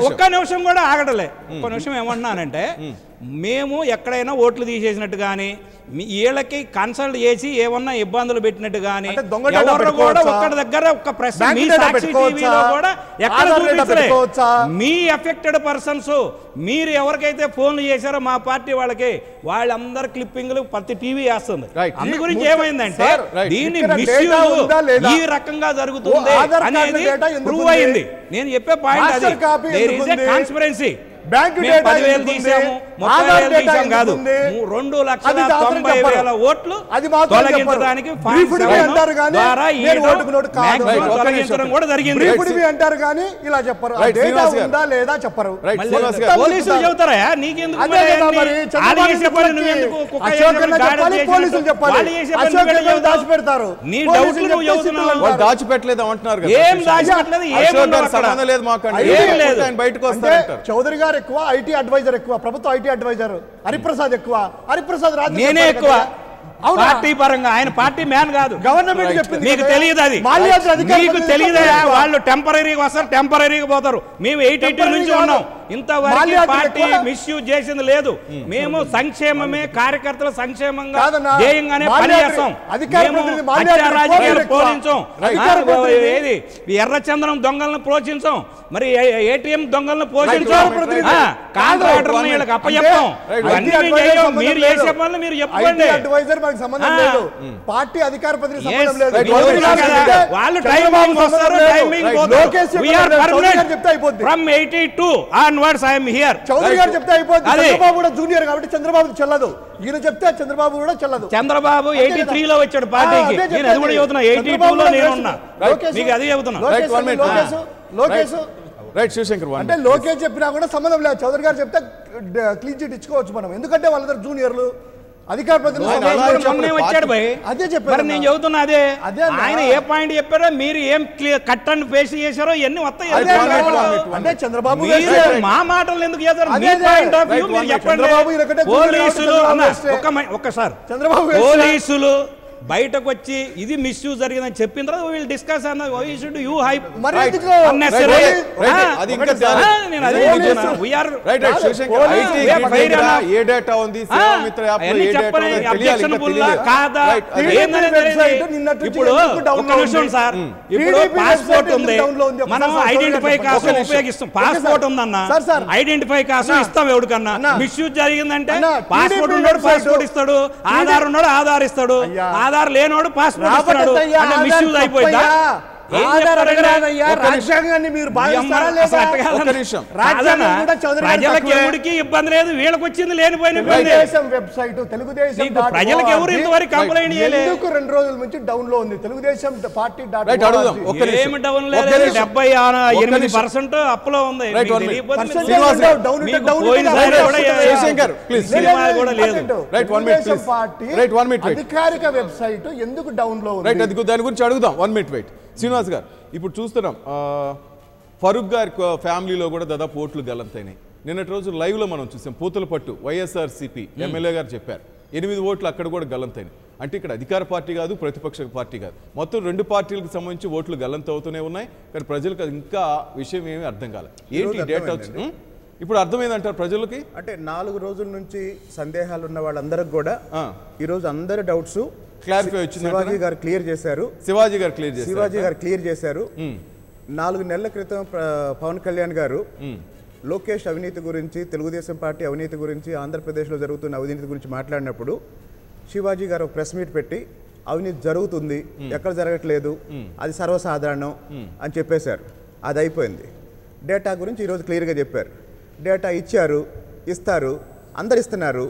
ఒక్క నిమిషం కూడా ఆగడలే. ఒక్క నిమిషం ఏమంటున్నానంటే, మేము ఎక్కడైనా ఓట్లు తీసేసినట్టు కానీ వీళ్ళకి కన్సల్ట్ చేసి ఏమన్నా ఇబ్బందులు పెట్టినట్టు కానీ ఎవరు కూడా ఒక్కడి దగ్గర ఒక్క ప్రశ్న మీ సాక్షి టీవీలో కూడా ఎక్కడ చూపించలేదు. మీ ఎఫెక్టెడ్ పర్సన్స్ మీరు ఎవరికైతే ఫోన్లు చేశారో మా పార్టీ వాళ్ళందరూ క్లిప్పింగ్లు ప్రతి టీవీ వేస్తుంది. అందు గురించి ఏమైందంటే దీన్ని మిస్యూజ్ ఈ రకంగా జరుగుతుంది అనేది ప్రూవ్ అయింది. నేను చెప్పే పాయింట్ అది, దేర్ ఈజ్ ఎ కాన్స్పిరెన్సీ. 10,000 తీసాము, 30,000 తీసాం కాదు, 2,90,000 ఓట్లు తొలగించడానికి తొలగించడం కూడా జరిగింది. పోలీసులు చెబుతారా, నీకెందుకు నీ డౌట్లు నువ్వు చెబుతున్నావు. దాచిపెట్టలేదు అంటున్నారు, ఏం దాచిపెట్టలేదు, ఏం లేదు. బయటకు వస్తారు. చౌదరి గారు ఎక్కువ, ఐటీ అడ్వైజర్ ఎక్కువ, ప్రభుత్వ ఐటీ అడ్వైజర్ హరిప్రసాద్ ఎక్కువ. హరిప్రసాద్ నేనే ఎక్కువ పార్టీ పరంగా, ఆయన పార్టీ మ్యాన్ కాదు. గవర్నమెంట్ చెప్పింది, మీకు తెలియదు. అది మీకు తెలియదు. వాళ్ళు టెంపరీగా వస్తారు, టెంపరీగా పోతారు. మేము 82 నుంచి ఉన్నాం, ఇంతవరకు పార్టీ మిస్యూజ్ చేసింది లేదు. మేము సంక్షేమమే, కార్యకర్తల సంక్షేమంగా ధ్యేయంగానే పనిచేస్తాం. రాజకీయాలు ప్రోత్సహించాం, ఏది ఎర్రచందనం దొంగలను ప్రోత్సహించాం, మరి ఏటీఎం దొంగలను పోషించాం, కాంట్రాక్టర్లను వీళ్ళకి అప్పచెప్పాం. అన్ని మీరు చేసే పనులు మీరు చెప్పండి. పార్టీ అధికార ప్రతినిధి సంబంధం లేదు. వాళ్ళు టైమింగ్ వస్తారు, timing from 82 onwards I am here. Chowdary గారు చెప్తే అయిపోతుంది. చంద్రబాబు కూడా జూనియర్ కాబట్టి చంద్రబాబు చెల్లదు. ఈయన చెప్తే చంద్రబాబు కూడా చెల్లదు. చంద్రబాబు 83 లో వచ్చాడు పార్టీకి, నేను అది కూడా చెబుతున్నా. 82 లో నేను ఉన్నా, మీకు అదే చెబుతున్నా. అంటే లోకేష్ చెప్పినా కూడా సంబంధం లేదు. చౌదరి గారు చెప్తే క్లీన్ చిట్ ఇచ్చుకోవచ్చు మనం, ఎందుకంటే వాళ్ళందరూ జూనియర్లు. అధికార ప్రతినిధి వచ్చాడు భయ్, అదే చెప్పారు. నేను చెబుతున్నా అదే. ఆయన ఏ పాయింట్ చెప్పారో, మీరు ఏం కట్ అండ్ పేస్ట్ చేశారో ఇవన్నీ వస్తాయి. అంటే చంద్రబాబు మా మాటలు ఎందుకు చేశారు, మీ పాయింట్ ఆఫ్ వ్యూ మీరు చెప్పండి. పోలీసులు ఒక్కసారి పోలీసులు బయటకు వచ్చి ఇది మిస్యూజ్ జరిగిందని చెప్పిన తర్వాత వీళ్ళు డిస్కస్ ఇప్పుడు ఒక నిమిషం సార్, ఇప్పుడు పాస్పోర్ట్ ఉంది, మనం ఐడెంటిఫై కోసం ఉపయోగిస్తాం. పాస్పోర్ట్ ఉందన్న, ఐడెంటిఫై కోసం ఇస్తాం. ఎవరికన్నా మిస్యూజ్ జరిగిందంటే పాస్పోర్ట్ ఉన్నాడు పాస్పోర్ట్ ఇస్తాడు, ఆధార్ ఉన్నాడు ఆధార్ ఇస్తాడు, ఆధార్ లేనోడు పాస్పోర్ట్ ఇస్తాడు. అంటే మిస్యూజ్ అయిపోయిందా? రాజ్యాంగాన్ని మీరు భావిస్తారా లేదా? రాజ్యాంగం కూడా చౌదరి గారు ప్రజలకు ఎవరికి ఇబ్బంది లేదు, వీళ్ళకి వచ్చింది లేనిపోయిన ఇబ్బంది. తెలుగుదేశం వెబ్సైట్ తెలుగుదేశం ప్రజలకు ఎవరు ఇంతవరకు కంప్లైంట్ చేయలేదు. ఎందుకు 2 రోజుల నుంచి డౌన్ లో ఉంది తెలుగుదేశం పార్టీ ఏమి డౌన్ లేదు, 78% అప్పులో ఉంది. అధికారిక వెబ్సైట్ ఎందుకు డౌన్ లో ఉంది? దాని గురించి అడుగుదాం. 1 minute వెయిట్. శ్రీనివాస్ గారు, ఇప్పుడు చూస్తున్నాం ఫరూక్ గారి ఫ్యామిలీలో కూడా దాదాపు ఓట్లు గల్లంతైనాయి. నిన్నటి రోజు లైవ్ లో మనం చూసాం, పూతలపట్టు వైఎస్ఆర్సీపీ ఎమ్మెల్యే గారు చెప్పారు 8 ఓట్లు అక్కడ కూడా గల్లంతైనాయి. అంటే ఇక్కడ అధికార పార్టీ కాదు, ప్రతిపక్ష పార్టీ కాదు, మొత్తం 2 పార్టీలకు సంబంధించి ఓట్లు గల్లంత అవుతూనే ఉన్నాయి. కానీ ప్రజలకు ఇంకా విషయం ఏమీ అర్థం కాలేదు. ఏంటి డేటా వచ్చింది ఇప్పుడు అర్థమైందంటారు ప్రజలకి? అంటే 4 రోజుల నుంచి సందేహాలు ఉన్న వాళ్ళందరికి కూడా ఈ రోజు అందరి డౌట్స్ క్లారిఫై వచ్చింది. శివాజీ గారు క్లియర్ చేశారు. శివాజీ గారు క్లియర్ చేశారు. 4 నెలల క్రితం పవన్ కళ్యాణ్ గారు లోకేష్ అవినీతి గురించి, తెలుగుదేశం పార్టీ అవినీతి గురించి, ఆంధ్రప్రదేశ్లో జరుగుతున్న అవినీతి గురించి మాట్లాడినప్పుడు శివాజీ గారు ప్రెస్ మీట్ పెట్టి అవినీతి జరుగుతుంది, ఎక్కడ జరగట్లేదు, అది సర్వసాధారణం అని చెప్పేశారు. అది అయిపోయింది. డేటా గురించి ఈరోజు క్లియర్గా చెప్పారు. డేటా ఇచ్చారు, ఇస్తారు, అందరు ఇస్తున్నారు.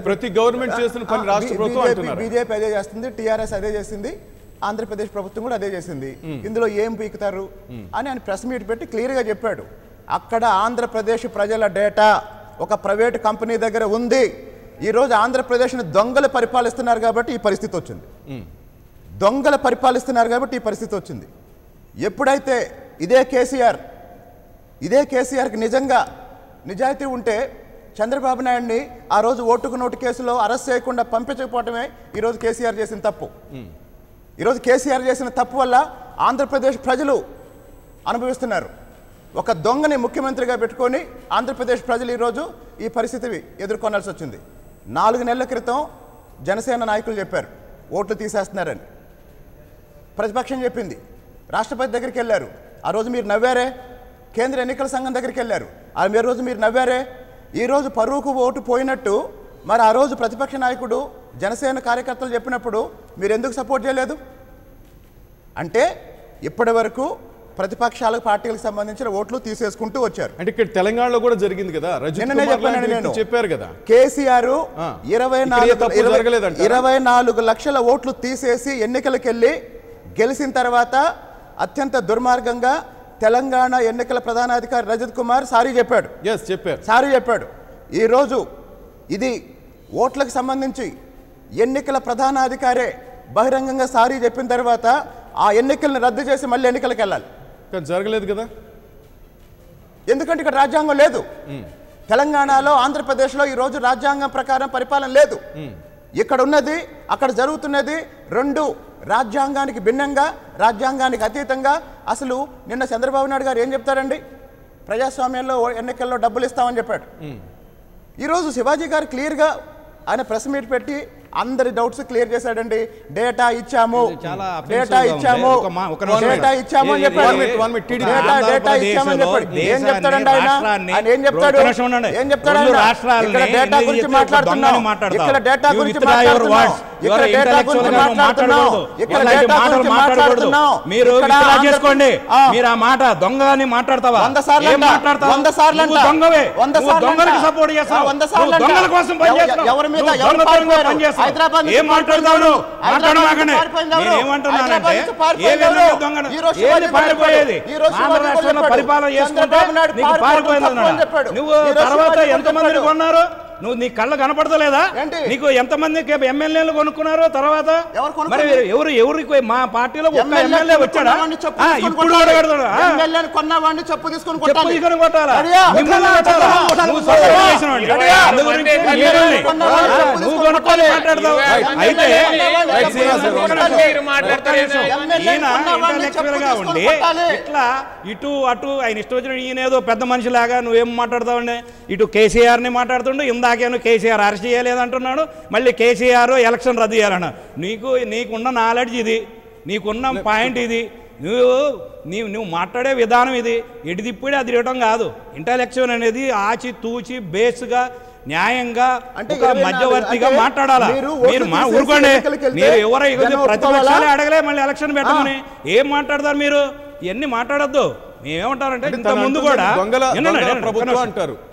ప్రతి గవర్నమెంట్ చేస్తున్న పని రాష్ట్ర ప్రభుత్వం అంటున్నారు. బీజేపీ అదే చేస్తుంది, టీఆర్ఎస్ అదే చేసింది, ఆంధ్రప్రదేశ్ ప్రభుత్వం కూడా అదే చేసింది. ఇందులో ఏం పీకుతారు అని ఆయన ప్రెస్ మీట్ పెట్టి క్లియర్గా చెప్పాడు. అక్కడ ఆంధ్రప్రదేశ్ ప్రజల డేటా ఒక ప్రైవేట్ కంపెనీ దగ్గర ఉంది. ఈరోజు ఆంధ్రప్రదేశ్ని దొంగలు పరిపాలిస్తున్నారు కాబట్టి ఈ పరిస్థితి వచ్చింది. ఎప్పుడైతే ఇదే కేసీఆర్కి నిజంగా నిజాయితీ ఉంటే చంద్రబాబు నాయుడిని ఆ రోజు ఓటుకు నోటు కేసులో అరెస్ట్ చేయకుండా పంపించకపోవటమే ఈరోజు కేసీఆర్ చేసిన తప్పు. ఈరోజు కేసీఆర్ చేసిన తప్పు వల్ల ఆంధ్రప్రదేశ్ ప్రజలు అనుభవిస్తున్నారు. ఒక దొంగని ముఖ్యమంత్రిగా పెట్టుకొని ఆంధ్రప్రదేశ్ ప్రజలు ఈరోజు ఈ పరిస్థితిని ఎదుర్కొనాల్సి వచ్చింది. 4 నెలల క్రితం జనసేన నాయకులు చెప్పారు ఓట్లు తీసేస్తున్నారని. ప్రతిపక్షం చెప్పింది. రాష్ట్రపతి దగ్గరికి వెళ్ళారు, ఆ రోజు మీరు నవ్వారే. కేంద్ర ఎన్నికల సంఘం దగ్గరికి వెళ్ళారు, ఆ రోజు మీరు నవ్వారే. ఈరోజు పరువుకు ఓటు పోయినట్టు మరి ఆ రోజు ప్రతిపక్ష నాయకుడు జనసేన కార్యకర్తలు చెప్పినప్పుడు మీరు ఎందుకు సపోర్ట్ చేయలేదు? అంటే ఇప్పటి వరకు ప్రతిపక్షాల పార్టీలకు సంబంధించిన ఓట్లు తీసేసుకుంటూ వచ్చారు. అంటే ఇక్కడ తెలంగాణలో కూడా జరిగింది కదా, చెప్పారు కదా, కేసీఆర్ 24 లక్షల ఓట్లు తీసేసి ఎన్నికలకు వెళ్ళి గెలిచిన తర్వాత అత్యంత దుర్మార్గంగా తెలంగాణ ఎన్నికల ప్రధానాధికారి రజత్ కుమార్ సారీ చెప్పాడు. ఈరోజు ఇది ఓట్లకు సంబంధించి ఎన్నికల ప్రధానాధికారే బహిరంగంగా సారీ చెప్పిన తర్వాత ఆ ఎన్నికలను రద్దు చేసి మళ్ళీ ఎన్నికలకు వెళ్ళాలి. కానీ జరగలేదు కదా, ఎందుకంటే ఇక్కడ రాజ్యాంగం లేదు. తెలంగాణలో, ఆంధ్రప్రదేశ్లో ఈరోజు రాజ్యాంగం ప్రకారం పరిపాలన లేదు. ఇక్కడ ఉన్నది, అక్కడ జరుగుతున్నది 2 రాజ్యాంగానికి భిన్నంగా, రాజ్యాంగానికి అతీతంగా. అసలు నిన్న చంద్రబాబు నాయుడు గారు ఏం చెప్తారండి? ప్రజాస్వామ్యంలో ఎన్నికల్లో డబ్బులు ఇస్తామని చెప్పాడు. ఈరోజు శివాజీ గారు క్లియర్గా ఆయన ప్రెస్ మీట్ పెట్టి అందరి డౌట్స్ క్లియర్ చేశాడండి. డేటా ఇచ్చాము అని చెప్పాడు. ఏం చెప్తాడండి ఆయన? ఏం చెప్తాడు? ఇక్కడ డేటా గురించి మాట్లాడుతున్నాం, ఇక్కడ డేటా గురించి మాట్లాడుతున్నాం, ఇక్కడ డేటా గురించి మాట్లాడుతున్నాం, ఇక్కడ డేటా గురించి మాట్లాడుతున్నాం. మీరు చేసుకోండి, మీరు ఆ మాట దొంగ అని మాట్లాడతావా? 100 సార్లు దొంగవే, దొంగలకు సపోర్ట్ చేస్తావు, దొంగల కోసం పనిచేస్తావు, ఎవరి మీద ఎవరు పనిచేస్తావు? హైదరాబాద్ ఏం మాట్లాడతావు? మాట్లాడమాకండి. నేనేమంటున్నానంటే ఏది పారిపోయేది? ఆంధ్ర రాష్ట్రంలో పరిపాలన చేసుకుంటే నీకు పారిపోయింది. నువ్వు తర్వాత ఎంతమందిని కొన్నారు? నువ్వు నీ కళ్ళ కనపడతలేదా? నీకు ఎంతమందికి ఎమ్మెల్యేలు కొనుక్కున్నారు? తర్వాత మరి ఎవరికి మా పార్టీలో ఒక్క ఎమ్మెల్యే వచ్చాడా? ఇప్పుడు కొన్నవాడిని చెప్పు తీసుకుని కొట్టాలా? నువ్వు కొనుక్కొని మాట్లాడతావు. అయితే ఈయన ఇంటలెక్చువల్ గా ఉండి ఇట్లా ఇటు అటు ఆయన ఇష్టం వచ్చిన ఈయన ఏదో పెద్ద మనిషిలాగా నువ్వేం మాట్లాడతావండి? ఇటు కేసీఆర్ ని మాట్లాడుతుండే, ఇందాకేమో కేసీఆర్ అరెస్ట్ చేయలేదంటున్నాడు, మళ్ళీ కేసీఆర్ ఎలక్షన్ రద్దు చేయాలన్నా. నీకున్న నాలెడ్జ్ ఇది, నీకున్న పాయింట్ ఇది, నువ్వు మాట్లాడే విధానం ఇది. ఎటు తిప్పుడే అది ఇవ్వటం కాదు. ఇంటలెక్చువల్ అనేది ఆచి తూచి బేస్గా న్యాయంగా అంటే ఒక మధ్యవర్తిగా మాట్లాడాలా. మీరు ఊరుకోండి, మీరు ఎవరైనా ప్రతిపక్షాలే అడగలే మళ్ళీ ఎలక్షన్ పెట్టమని ఏం మాట్లాడతారు మీరు? ఇవన్నీ మాట్లాడద్దు. మేమేమంటారంటే ఇంత ముందు కూడా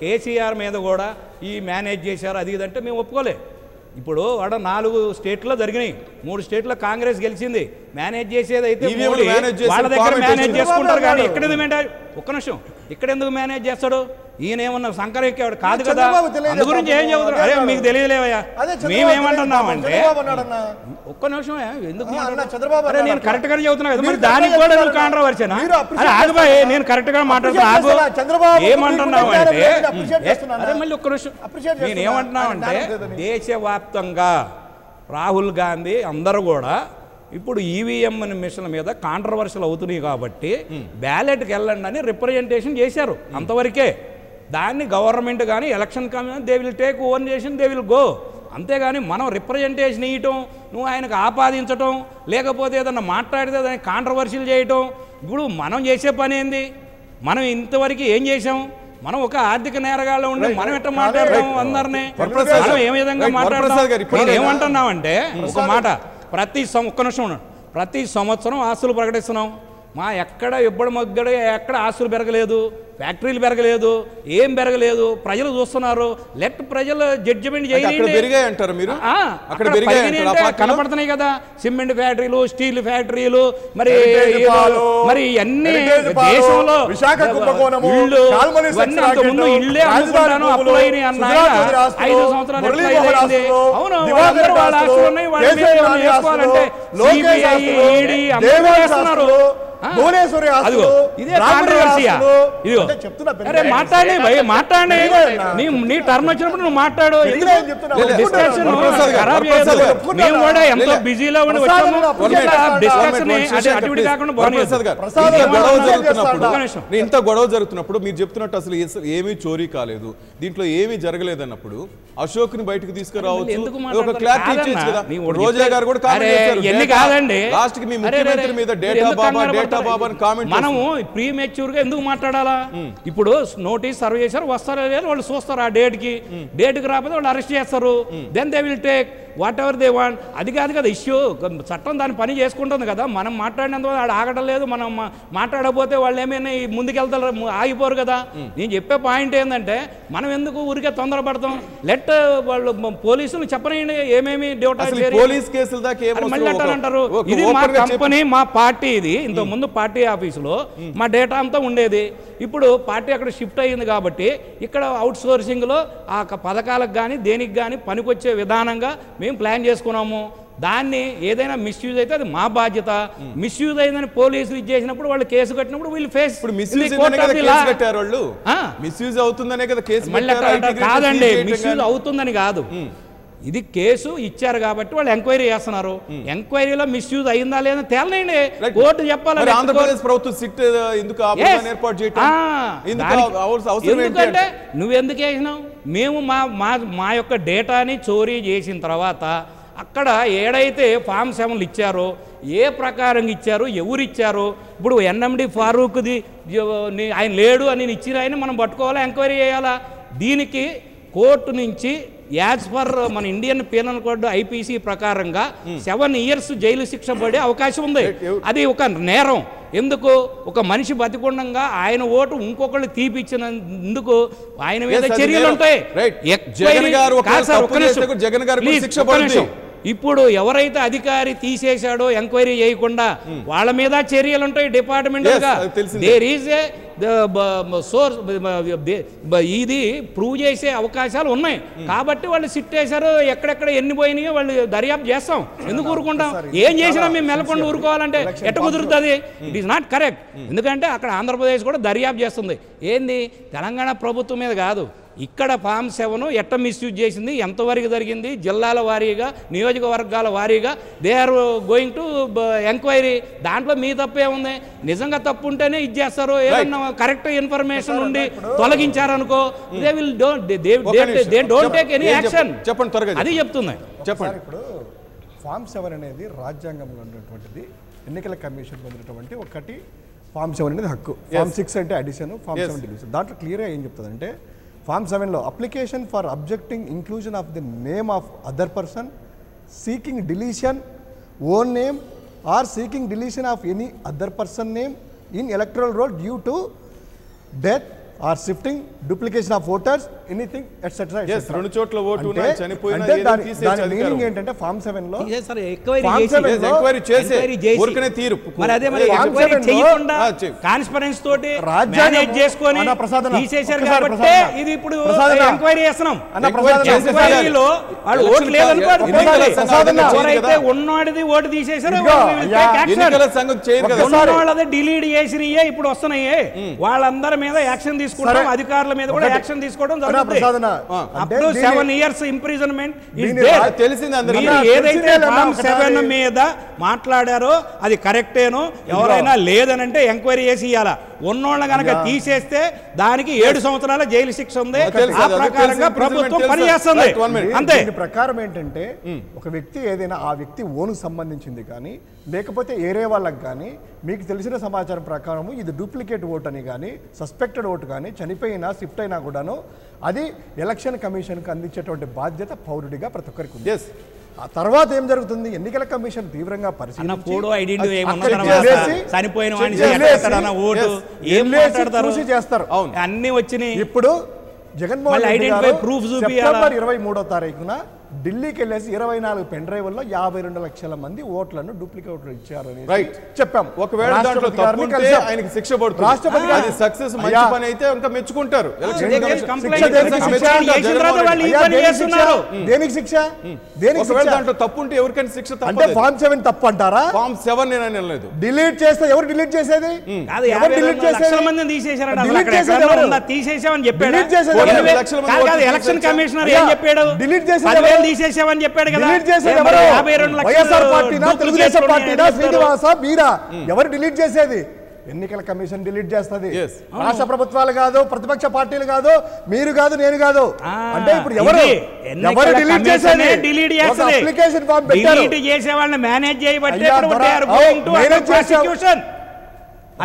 కేసీఆర్ మీద కూడా ఈ మేనేజ్ చేశారు అది ఇదంటే మేము ఒప్పుకోలే. ఇప్పుడు వాడ 4 స్టేట్లో జరిగినాయి, 3 స్టేట్లో కాంగ్రెస్ గెలిచింది. మేనేజ్ చేసేది అయితే వాళ్ళ దగ్గర మేనేజ్ చేసుకుంటారు. కానీ ఇక్కడ ఒక్క నిమిషం, ఇక్కడ ఎందుకు మేనేజ్ చేస్తాడు? ఈయన ఏమన్నా సంకర ఎక్కేవాడు కాదు కదా. అందు గురించి ఏం చెబుతారు? అరే మీకు తెలియలేవయ్యా, మేమేమంటున్నామంటే ఒక్క నిమిషం ఎందుకు అరే నేను కరెక్ట్ గానే చెబుతున్నా కదా, మరి దానికి కూడా నువ్వు కాంట్రవర్సీనా? అరే ఆగుబాయ్, నేను కరెక్ట్ గా మాట్లాడుతున్నా, ఆగు. ఏమంటున్నావంటే అరే మళ్ళీ ఒక్క నిమిషం, నేను ఏమంటున్నామంటే దేశవ్యాప్తంగా రాహుల్ గాంధీ అందరూ కూడా ఇప్పుడు ఈవీఎం మిషన్ల మీద కాంట్రవర్షియల్ అవుతున్నాయి కాబట్టి బ్యాలెట్కి వెళ్ళండి అని రిప్రజెంటేషన్ చేశారు, అంతవరకే. దాన్ని గవర్నమెంట్ కానీ election commission they will take ఓవర్నేషన్, దే విల్ గో. అంతేగాని మనం రిప్రజెంటేషన్ ఇవ్వటం, నువ్వు ఆయనకు ఆపాదించటం, లేకపోతే ఏదన్నా మాట్లాడితే దాన్ని కాంట్రవర్షియల్ చేయటం, ఇప్పుడు మనం చేసే పని ఏంది? మనం ఇంతవరకు ఏం చేసాం? మనం ఒక ఆర్థిక నేరగాళ్ళు ఉండి మనం ఎట్లా మాట్లాడతాం అందరినీ? మనం ఏ విధంగా మాట్లాడతాం? ఏమంటున్నామంటే ఒక మాట, ఒక్క నిమిషం ఉండండి, ప్రతి సంవత్సరం ఆస్తులు ప్రకటిస్తున్నాం. మా ఎక్కడ ఎప్పుడు మగ్గడ ఎక్కడ ఆస్తులు పెరగలేదు, ఫ్యాక్టరీలు పెరగలేదు, ఏం పెరగలేదు. ప్రజలు చూస్తున్నారు. లెట్ ప్రజలు జడ్జిమెంట్ చేయండి. కనపడుతున్నాయి కదా సిమెంట్ ఫ్యాక్టరీలు, స్టీల్ ఫ్యాక్టరీలు, మరి అన్ని దేశంలో ఇళ్ళు ముందు ఇళ్ళే అనుకుంటాను అప్పులైన అన్న 5 సంవత్సరాలు అవును వాళ్ళ ఆస్తులు ఉన్నాయి, వాళ్ళ చేసుకోవాలంటే సిబిఐ, ఈడీ అందరూ చేస్తున్నారు. మాట్లాడి నీ టర్మ్ వచ్చినప్పుడు నువ్వు మాట్లాడు. డిస్కషన్ మేము కూడా ఎంతో బిజీలో ఉండి వచ్చాము. డిస్కషన్ అటు కాకుండా ఇంత గొడవ జరుగుతున్నప్పుడు మీరు చెప్తున్నట్టు అసలు ఏమీ చోరీ కాలేదు, దీంట్లో ఏమీ జరగలేదన్నప్పుడు అశోక్ ని బయటకు తీసుకురావచ్చు, ఒక క్లారిటీ ఇచ్చేది కదా. రోజా గారు కూడా కాదండి లాస్ట్ కి మీ ముఖ్యమంత్రి మీద డేటా బాబా మనము ప్రీమెచ్యూర్ గా ఎందుకు మాట్లాడాలా? ఇప్పుడు నోటీస్ సర్వ్ చేశారు, వస్తారో లేదో వాళ్ళు చూస్తారు. ఆ డేట్కి రాకపోతే వాళ్ళు అరెస్ట్ చేస్తారు. Then they will take whatever they want. అది కాదు కదా ఇష్యూ. చట్టం దాని పని చేసుకుంటుంది కదా. మనం మాట్లాడినంత ఆడ ఆగడం లేదు. మనం మాట్లాడకపోతే వాళ్ళు ఏమైనా ముందుకెళ్తారు, ఆగిపోరు కదా. నేను చెప్పే పాయింట్ ఏంటంటే మనం ఎందుకు ఊరికే తొందరపడతాం? లెట్ వాళ్ళు పోలీసులు చెప్పనండి ఏమేమి మళ్ళీ అంటారు. ఇది మా కంపెనీ, మా పార్టీ. ఇది ఇంత ముందు పార్టీ ఆఫీసులో మా డేటా అంతా ఉండేది. ఇప్పుడు పార్టీ అక్కడ షిఫ్ట్ అయ్యింది కాబట్టి ఇక్కడ అవుట్ సోర్సింగ్లో ఆ పథకాలకు కానీ దేనికి కానీ పనికొచ్చే విధానంగా మేము ప్లాన్ చేసుకున్నాము. దాన్ని ఏదైనా మిస్యూజ్ అయితే అది మా బాధ్యత. మిస్యూజ్ అయిందని పోలీసులు ఇచ్చేసినప్పుడు వాళ్ళు కేసు కట్టినప్పుడు వీళ్ళు ఫేస్ కాదండి, మిస్యూజ్ అవుతుందని కాదు. ఇది కేసు ఇచ్చారు కాబట్టి వాళ్ళు ఎంక్వైరీ చేస్తున్నారు. ఎంక్వైరీలో మిస్యూజ్ అయిందా లేదా తేలనండి, కోర్టు చెప్పాలి. ఎందుకంటే నువ్వెందుకు వేసినావు? మేము మా యొక్క డేటాని చోరీ చేసిన తర్వాత అక్కడ ఏడైతే ఫామ్ 7లు ఇచ్చారో, ఏ ప్రకారంగా ఇచ్చారు, ఎవరు ఇచ్చారు? ఇప్పుడు ఎన్ఎండి ఫారూక్ది ఆయన లేడు అని ఇచ్చిన ఆయన మనం పట్టుకోవాలా, ఎంక్వైరీ చేయాలా? దీనికి కోర్టు నుంచి యాజ్ పర్ మన ఇండియన్ పీనల్ కోడ్ IPC ప్రకారంగా 7 years జైలు శిక్ష పడే అవకాశం ఉంది. అది ఒక నేరం. ఎందుకు? ఒక మనిషి బతికుండగా ఆయన ఓటు ఇంకొకళ్ళు తీపిచ్చినందుకు ఆయన మీద చర్యలు ఉంటాయి. ఇప్పుడు ఎవరైతే అధికారి తీసేశాడో ఎంక్వైరీ చేయకుండా వాళ్ళ మీద చర్యలు ఉంటాయి డిపార్ట్మెంట్గా. దేర్ ఈజ్ ఏ సోర్స్, ఇది ప్రూవ్ చేసే అవకాశాలు ఉన్నాయి కాబట్టి వాళ్ళు సిట్ వేశారు. ఎక్కడెక్కడ ఎన్ని పోయినాయో వాళ్ళు దర్యాప్తు చేస్తాం. ఎందుకు ఊరుకుంటాం? ఏం చేసినా మేము మెలకుండా ఊరుకోవాలంటే ఎట్ట కుదురుతుంది? It is not correct. ఎందుకంటే అక్కడ ఆంధ్రప్రదేశ్ కూడా దర్యాప్తు చేస్తుంది. ఏంది తెలంగాణ ప్రభుత్వం మీద కాదు, ఇక్కడ ఫామ్ 7 ఎట్ట మిస్యూజ్ చేసింది, ఎంతవరకు జరిగింది, జిల్లాల వారీగా, నియోజకవర్గాల వారీగా they are going to enquiry. దాంట్లో మీ తప్పే ఉంది. నిజంగా తప్పు ఉంటేనే ఇది చేస్తారు. ఏదన్నా కరెక్ట్ ఇన్ఫర్మేషన్ ఉండి తొలగించారనుకో, they will they don't take any action. చెప్పండి త్వరగా. అది చెప్తున్నాయి. చెప్పండి. ఇప్పుడు ఫామ్ 7 అనేది రాజ్యాంగంలో ఉన్నటువంటిది, ఎన్నికల కమిషన్ పొందినటువంటి ఒకటి. ఫామ్ 7 అనేది హక్కు, ఫామ్ 6 అంటే అడిషన్, ఫామ్ 7 డివిజన్. దాంట్లో క్లియర్గా ఏం చెప్తుందంటే ఫామ్ 7లో application for objecting inclusion of the name of other person, seeking deletion own name or seeking deletion of any other person name in electoral roll due to death or shifting duplication of voters anything etcetera. రెండు చోట్ల vote ఉన్నాయి, చనిపోయినా అంటే ఏదో తీసేయచ్చు దాని అధికారం. Meaning ఏంటంటే ఫామ్ 7లో తీసేస్తారు, ఎంక్వైరీ ఫామ్ చేసి. 7 లో ఎంక్వైరీ చేసి ఎంక్వైరీ చేసి. ఊరికనే తీరు. మరి అదే మరి ఫామ్ ఎంక్వైరీ 7 లో చేయకుండా చెప్పు. కాన్స్పరెన్స్ తోటి రాజ్యాంగం మేనేజ్ చేసుకొని అన్న ప్రసాద్ అన్న, తీసేశారు ఒక్కసారి కాబట్టి ప్రసాద్ అన్న. ఇది ఇప్పుడు ప్రసాద్ అన్న. ఎంక్వైరీ చేస్తున్నాం. అన్న ప్రసాద్ అన్న, ఎంక్వైరీలో వాడు ఓటు లేదనుకో అది పోయింది. ఎవరైతే ఉన్నవాడిది ఓటు తీసేశారో ఇదిగో, వాళ్ళు will take action. ఎన్నికల సంఘం చేయదు కదా. ఉన్నవాళ్ళదే డిలీట్ చేసినయే ఇప్పుడు వస్తున్నాయి. వాళ్ళందరి మీద యాక్షన్ తీసుకుంటాం, సరే. అధికారుల మీద కూడా యాక్షన్ తీసుకోవడం జరుగుతుంది. ప్రసాద్ అన్న, అప్ అంటే టు దీని- 7 years imprisonment is దీని there. తెలిసింది అందరికీ. మీరు అన్న, ఏదైతే తెలిసిందే ఫామ్ అన్న, 7 ఒకసారి. మీద మాట్లాడారో అది కరెక్టేనో, ఎవరైనా లేదనంటే ఎంక్వైరీ చేసి ఇవ్వాలా. ఉన్నోళ్ళ గనక తీసేస్తే దానికి 7 సంవత్సరాల జైలు శిక్ష ఉంది. తెలుసు, ఆ అది ప్రకారంగా తెలుసు, ప్రభుత్వం తెలుసు. పనిచేస్తుంది. Right, 1 minute. అంతే. దీని ప్రకారం ఏంటంటే ఒక వ్యక్తి ఏదైనా ఆ వ్యక్తి ఓనుకు సంబంధించింది కానీ లేకపోతే ఏరే వాళ్ళకి కానీ మీకు తెలిసిన సమాచారం ప్రకారం ఇది డూప్లికేట్ ఓట్ అని కానీ సస్పెక్టెడ్ ఓటు కానీ చనిపోయినా షిఫ్ట్ అయినా కూడాను అది ఎలక్షన్ కమిషన్కి అందించేటువంటి బాధ్యత పౌరుడిగా ప్రతి ఒక్కరికి ఉంది. Yes. ఆ తర్వాత ఏం జరుగుతుంది, ఎన్నికల కమిషన్ తీవ్రంగా అన్న పరిశీలించి ఫోటో ఐడెంటిటీ అక్కడ ఏమన్నా చేసి, చనిపోయిన వాడిని చెక్ చేసి, చేస్తారన్న ఓటు ఏం ఎల్లేసి మాట్లాడతారు? చూసి చేస్తారు. అవును. అన్ని వచ్చినాయి. ఇప్పుడు జగన్మోహన్ మళ్ళీ రెడ్డి ఐడెంటిఫై గారు ప్రూఫ్ చూపియాలా? సెప్టెంబర్ 23వ తారీఖున ఢిల్లీకి వెళ్ళేసి 24 పెన్ డ్రైవ్ల్లో 52 లక్షల మంది ఓట్లను డూప్లికేట్ ఓట్లు ఇచ్చారు అని రైట్. చెప్పాం. ఒకవేళ దాంట్లో రాష్ట్రపతి తప్పు గారిని ఉంటే కలిసాం. ఆయనకి శిక్ష పడుతుంది. రాష్ట్రపతి గారు- అది సక్సెస్ మంచి అయ్యా. పని అయితే ఇంకా మెచ్చుకుంటారు. ఎలక్షన్ దేనికి కమిషన్ కంప్లైంట్ శిక్ష దేనికి చేసిన మెచ్చుకుంటారు చేసిన తర్వాత జగన్మోహన్ వాళ్ళు ఈ రెడ్డి. అయ్యా, పని దేనికి చేస్తున్నారు. దేనికి శిక్ష దేనికి ఒకవేళ శిక్ష దాంట్లో తప్పు ఉంటే ఎవరికైనా శిక్ష అంటే తప్పదు. ఫామ్ 7 తప్పు అంటారా? ఫామ్ 7 నేను అనలేదు. డిలీట్ చేస్తే ఎవరు డిలీట్ చేసేది? కాదు, ఎవరు 52 డిలీట్ లక్షల చేసేది? మందిని తీసేశారట. అసలు డిలీట్ అక్కడ చేసేది ఎక్కడన్నా ఎవరు? ఉందా? తీసేసామని చెప్పాడు. డిలీట్ చేసేది ఎవరు? 50 లక్షల మంది ఓట్లు ఎలక్షన్ తీసేశారు. కమిషనర్ అయ్యా, ఏం చెప్పాడు? డిలీట్ చేసేది 10,000 ఎవరు? తీసేసామని చెప్పాడు కదా. డిలీట్ చేసేది ఏం ఎవరు? మరి 52 లక్షలు వైఎస్ఆర్ పార్టీనా, డూప్లికేట్ తెలుగుదేశం ఉన్నాయి పార్టీనా, అని చెప్తారు. శ్రీనివాస మీరా? ఎవరు డిలీట్ చేసేది? ఎన్నికల కమిషన్ డిలీట్ చేస్తుంది. Yes. రాష్ట్ర ప్రభుత్వాలు కాదు, ప్రతిపక్ష పార్టీలు కాదు, మీరు కాదు, నేను కాదు. అంటే ఇప్పుడు ఎవరు ఎవరు డిలీట్ చేసేది? ఒక అప్లికేషన్ ఫామ్ పెట్టారు. డిలీట్ చేసే వాళ్ళని మేనేజ్ చేయబట్టే అయ్యా, ఇప్పుడు they are దొర- going to manage under prosecution.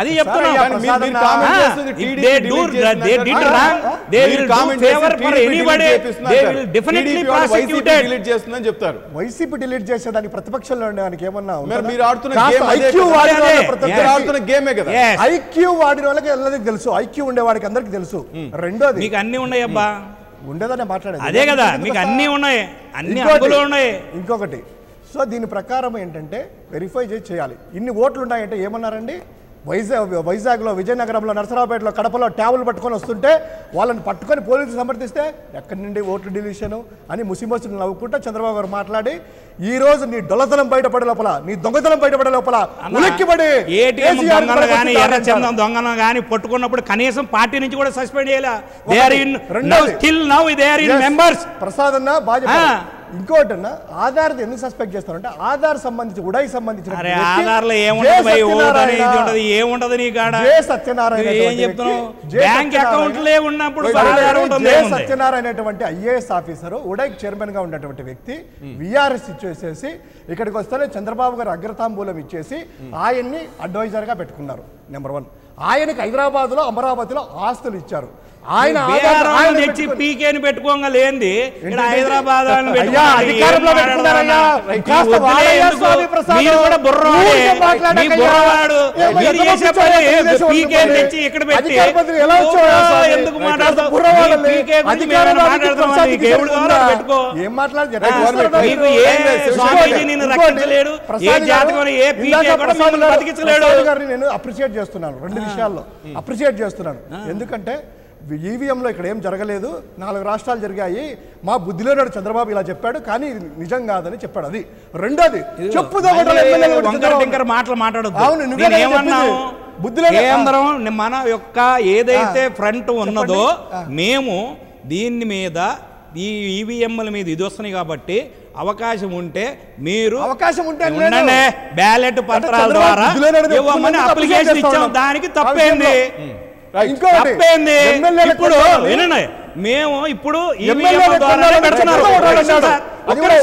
అది చెప్తున్నాం. అయ్యా, కానీ మీరు కామెంట్ చేస్తుంది If TDP they delete do చేసింది they అంటారు. did wrong, they మీరు will do కామెంట్ favor చేసి for TDP anybody. delete చేపిస్తున్నా They అంటారు. will definitely TDP వాళ్ళు వైసీపీ prosecuted. delete చేస్తుందని చెప్తారు. వైసీపీ డిలీట్ చేసేదానికి ప్రతిపక్షంలో ఉండడానికి ఏమన్నా మరి మీరు ఆడుతున్న కాస్త గేమ్ అదే ఐక్యూ కదా. వాడిన అదే, వాళ్ళకి ప్రతి అదే. మీరు ఒక్కరికి- ఆడుతున్న గేమే కదా. Yes. ఐక్యూ వాడిన వాళ్ళకి అందరికి తెలుసు, ఐక్యూ ఉండే వాడికి అందరికి తెలుసు. రెండోది మీకు అన్ని ఉన్నాయి అబ్బా. ఉండేదనే మాట్లాడేది. అదే కదా, మీకు అన్ని ఉన్నాయి, అన్ని ఇంకోటి, అందులో ఉన్నాయి. ఇంకొకటి సో దీని ప్రకారం ఏంటంటే వెరిఫై చేయాలి. ఇన్ని ఓట్లు ఉన్నాయంటే ఏమన్నారండి? వైజాగ్లో, విజయనగరంలో, నరసరావుపేటలో, కడపలో ట్యాబులు పట్టుకొని వస్తుంటే వాళ్ళని పట్టుకొని పోలీసులు సమర్థిస్తే ఎక్కడి నుండి ఓట్లు డిలీషను అని ముసిమోసులు నవ్వుకుంటా చంద్రబాబు గారు మాట్లాడి ఈ రోజు నీ డొల్లతనం బయటపడే లోపల, నీ దొంగతనం బయటపడే లోపల ఉలిక్కిపడి ఏటీఎం కేసీఆర్ దొంగలు కానీ పట్టుకొచ్చి ఎర్రచందం దొంగలు కానీ పట్టుకున్నప్పుడు కనీసం పార్టీ నుంచి కూడా సస్పెండ్ చేయలే. దే ఆర్ ఇన్ రెండోది. Still now they are in Yes. Members. Prasad అన్న బాగా చెప్పారు. ఇంకోటి అన్న ఆధార్ ఎందుకు సస్పెక్ట్ చేస్తారంటే ఆధార్ సంబంధించి ఉడాయి సంబంధించిన అరే వ్యక్తి ఆధార్లో జె. ఏముంటది భయ్, ఓటు సత్యనారాయణ. అనేది ఉండదు, ఏముంటది నీ కాడ. జె. సత్యనారాయణ నువ్వు ఏం అనేటువంటి చెప్తున్నావు? వ్యక్తి, జె. బ్యాంక్ సత్యనారాయణ. అకౌంట్లే ఉన్నప్పుడు సరే, ఆధార్ ఉంటుంది, జె. ఏముంది? సత్యనారాయణ అనేటువంటి ఐఏఎస్ ఆఫీసర్ ఉడాయికి చైర్మన్ గా ఉన్నటువంటి వ్యక్తి విఆర్ఎస్ ఇచ్చేసేసి ఇక్కడికి వస్తేనే చంద్రబాబు గారు అగ్రతాంబూలం ఇచ్చేసి ఆయన్ని అడ్వైజర్ గా పెట్టుకున్నారు. నెంబర్ 1. ఆయనకి హైదరాబాద్ లో, అమరావతిలో ఆస్తులు ఇచ్చారు. ఆయన బీహార్ తెచ్చి పీకేని పెట్టుకోగా లేంది ఇక్కడ హైదరాబాద్ వాళ్ళని పెట్టుకున్నారు. అయ్యా, అధికారంలో పెట్టుకున్నారయ్యా. కాస్త వాడయ్యా స్వామి ప్రసాద్. మీరు కూడా బుర్రవాడే. ఊరికే మాట్లాడకయ్యా. మీ బుర్రవాడు. ఏమయ్యా, మీరు దొంగ చేసే పిచ్చోడు పని తెలుగుదేశం పీకేని ఉంటుంది. తెచ్చి ఇక్కడ పెట్టి అధికార మంత్రి ఎలా వచ్చావయ్యా స్వామి? ఎందుకు మాట్లాడతావు? బుర్రవాడలే. మీ పీకే గురించి అధికారం మేము రాజకీయ మాట్లాడతాం. ప్రసాద్ నీకు ఎవడు కావాలో ఉందా? పెట్టుకో. ఏం మాట్లాడారు? మీకు ఏ స్వామీజీ నిన్ను రక్షించలేడు, ఏ జాతకం ఏ పీకే కూడా మిమ్మల్ని బతికించలేడు. గారిని నేను అప్రిషియేట్ చేస్తున్నాను 2 విషయాల్లో అప్రిషియేట్ చేస్తున్నాను. ఎందుకంటే ఈవీఎంలో ఇక్కడ ఏం జరగలేదు, 4 రాష్ట్రాలు జరిగాయి, మా బుద్ధిలో నాడు చంద్రబాబు ఇలా చెప్పాడు కానీ ఇది నిజం కాదని చెప్పాడు. అది రెండోది టింకర్ మాటలు మాట్లాడొద్దు. అవును, నువ్వే నేను ఏమన్నావు? బుద్ధిలో కేంద్రం మన యొక్క ఏదైతే ఫ్రంట్ ఉన్నదో మేము దీని మీద ఈ ఈవీఎంల మీద ఇది వస్తున్నాయి కాబట్టి అవకాశం ఉంటే మీరు అవకాశం ఉంటే ఉండండి, బ్యాలెట్ పత్రాల ద్వారా ఇవ్వమని అప్లికేషన్ ఇచ్చాం. దానికి తప్పేంది? తప్పేంది? ఇప్పుడు వినండి, మేము ఇప్పుడు ఈవీఎం ద్వారా పెడుతున్నారు. అది కూడా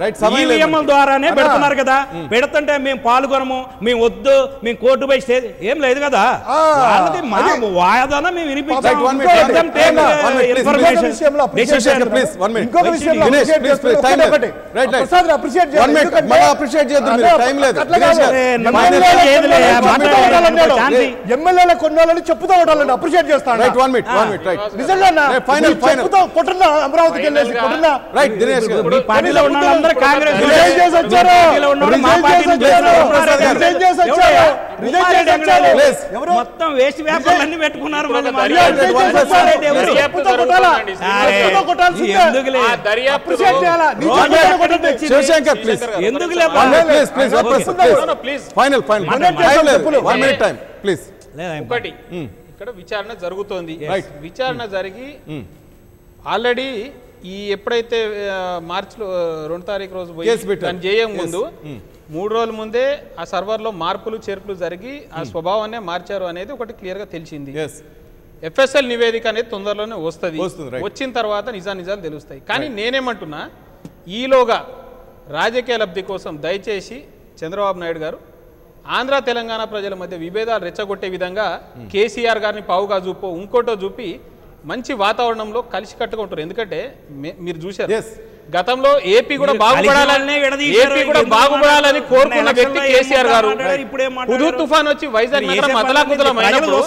రైట్, సమయం లేదు ఈవీఎంల ద్వారానే పెడుతున్నారు కదా. పెడుతుంటే మేము పాల్గొనము, మేము వద్దు, మేము కోర్టు పై స్టే ఏం లేదు కదా. వాళ్ళది మా వాదన మేము వినిపించాం. ఎమ్మెల్యేల కొన్నాళ్ళని చెప్పుతూ ఉండాలండి, అప్రిషియేట్ చేస్తాను. నిజంగా అమరావతికి వెళ్ళేసి పార్టీలో ఉన్న వాళ్ళందరూ కాంగ్రెస్ మొత్తం వేస్ట్ వ్యాపారాలన్నీ పెట్టుకున్నారు. ఒకటి ఇక్కడ విచారణ జరుగుతోంది. విచారణ జరిగి ఆల్రెడీ ఈ ఎప్పుడైతే మార్చిలో 2వ తారీఖు రోజు పోయి దాన్ని చేయక ముందు 3 రోజుల ముందే ఆ సర్వర్లో మార్పులు చేర్పులు జరిగి ఆ స్వభావాన్నే మార్చారు అనేది ఒకటి క్లియర్గా తెలిసింది. ఎఫ్ఎస్ఎల్ నివేదిక అనేది తొందరలోనే వస్తుంది. వచ్చిన తర్వాత నిజాలు తెలుస్తాయి. కానీ నేనేమంటున్నా, ఈలోగా రాజకీయ లబ్ధి కోసం దయచేసి చంద్రబాబు నాయుడు గారు ఆంధ్ర తెలంగాణ ప్రజల మధ్య విభేదాలు రెచ్చగొట్టే విధంగా కేసీఆర్ గారిని పావుగా చూపో ఇంకోటో చూపి మంచి వాతావరణంలో కలిసికట్టుగా ఉంటారు. ఎందుకంటే మీరు చూశారు గతంలో ఏపీ కూడా బాగుపడాలని కోరుకున్న వ్యక్తి కేసీఆర్ గారు. హుదూద్ తుఫాన్ వచ్చి వైజాగ్ నగరం అతలాకుతలం అయినప్పుడు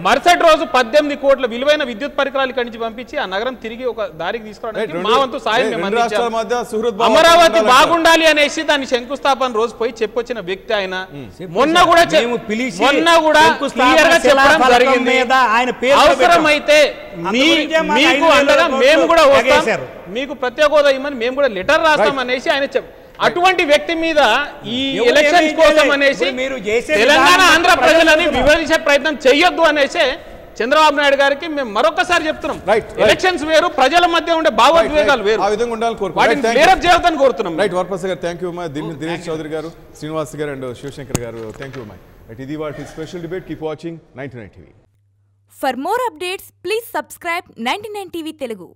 మరుసటి రోజు 18 కోట్ల విలువైన విద్యుత్ పరికరాలు ఇక్కడి నుంచి పంపించి ఆ నగరం తిరిగి ఒక దారికి తీసుకురావడానికి మా వంతు సాయం మేము అందించాం. అమరావతి బాగుండాలి అనేసి దాన్ని శంకుస్థాపన రోజు పోయి చెప్పొచ్చిన వ్యక్తి ఆయన. మొన్న కూడా క్లియర్ గా చెప్పడం జరిగింది, అవసరమైతే మీకు అండగా మేము కూడా వస్తాం, మీకు ప్రత్యేక హోదా ఇమ్మని మేము కూడా లెటర్ రాస్తాం అనేసి ఆయన అటువంటి వ్యక్తి మీద ఈ ఎలక్షన్స్ కోసం అనేసి తెలంగాణ ఆంధ్ర ప్రజలని వివరించే ప్రయత్నం చేయొద్దు అనేసి చంద్రబాబు నాయుడు గారికి మేము మరొకసారి చెప్తున్నాం. ఎలక్షన్స్ వేరు, ప్రజల మధ్య ఉండే భావోద్వేగాలు వేరు, ఆ విధంగా ఉండాలని కోరుతున్నాం. రైట్, వర్పస్ గారు థ్యాంక్ యూ అమ్మా, దినేష్ చౌదరి గారు, శ్రీనివాస్ గారు అండ్ శివశంకర్ గారు థ్యాంక్ యూ అమ్మా. ఇది వాటి special debate. Keep watching 99 TV. For more updates, please subscribe 99 TV Telugu.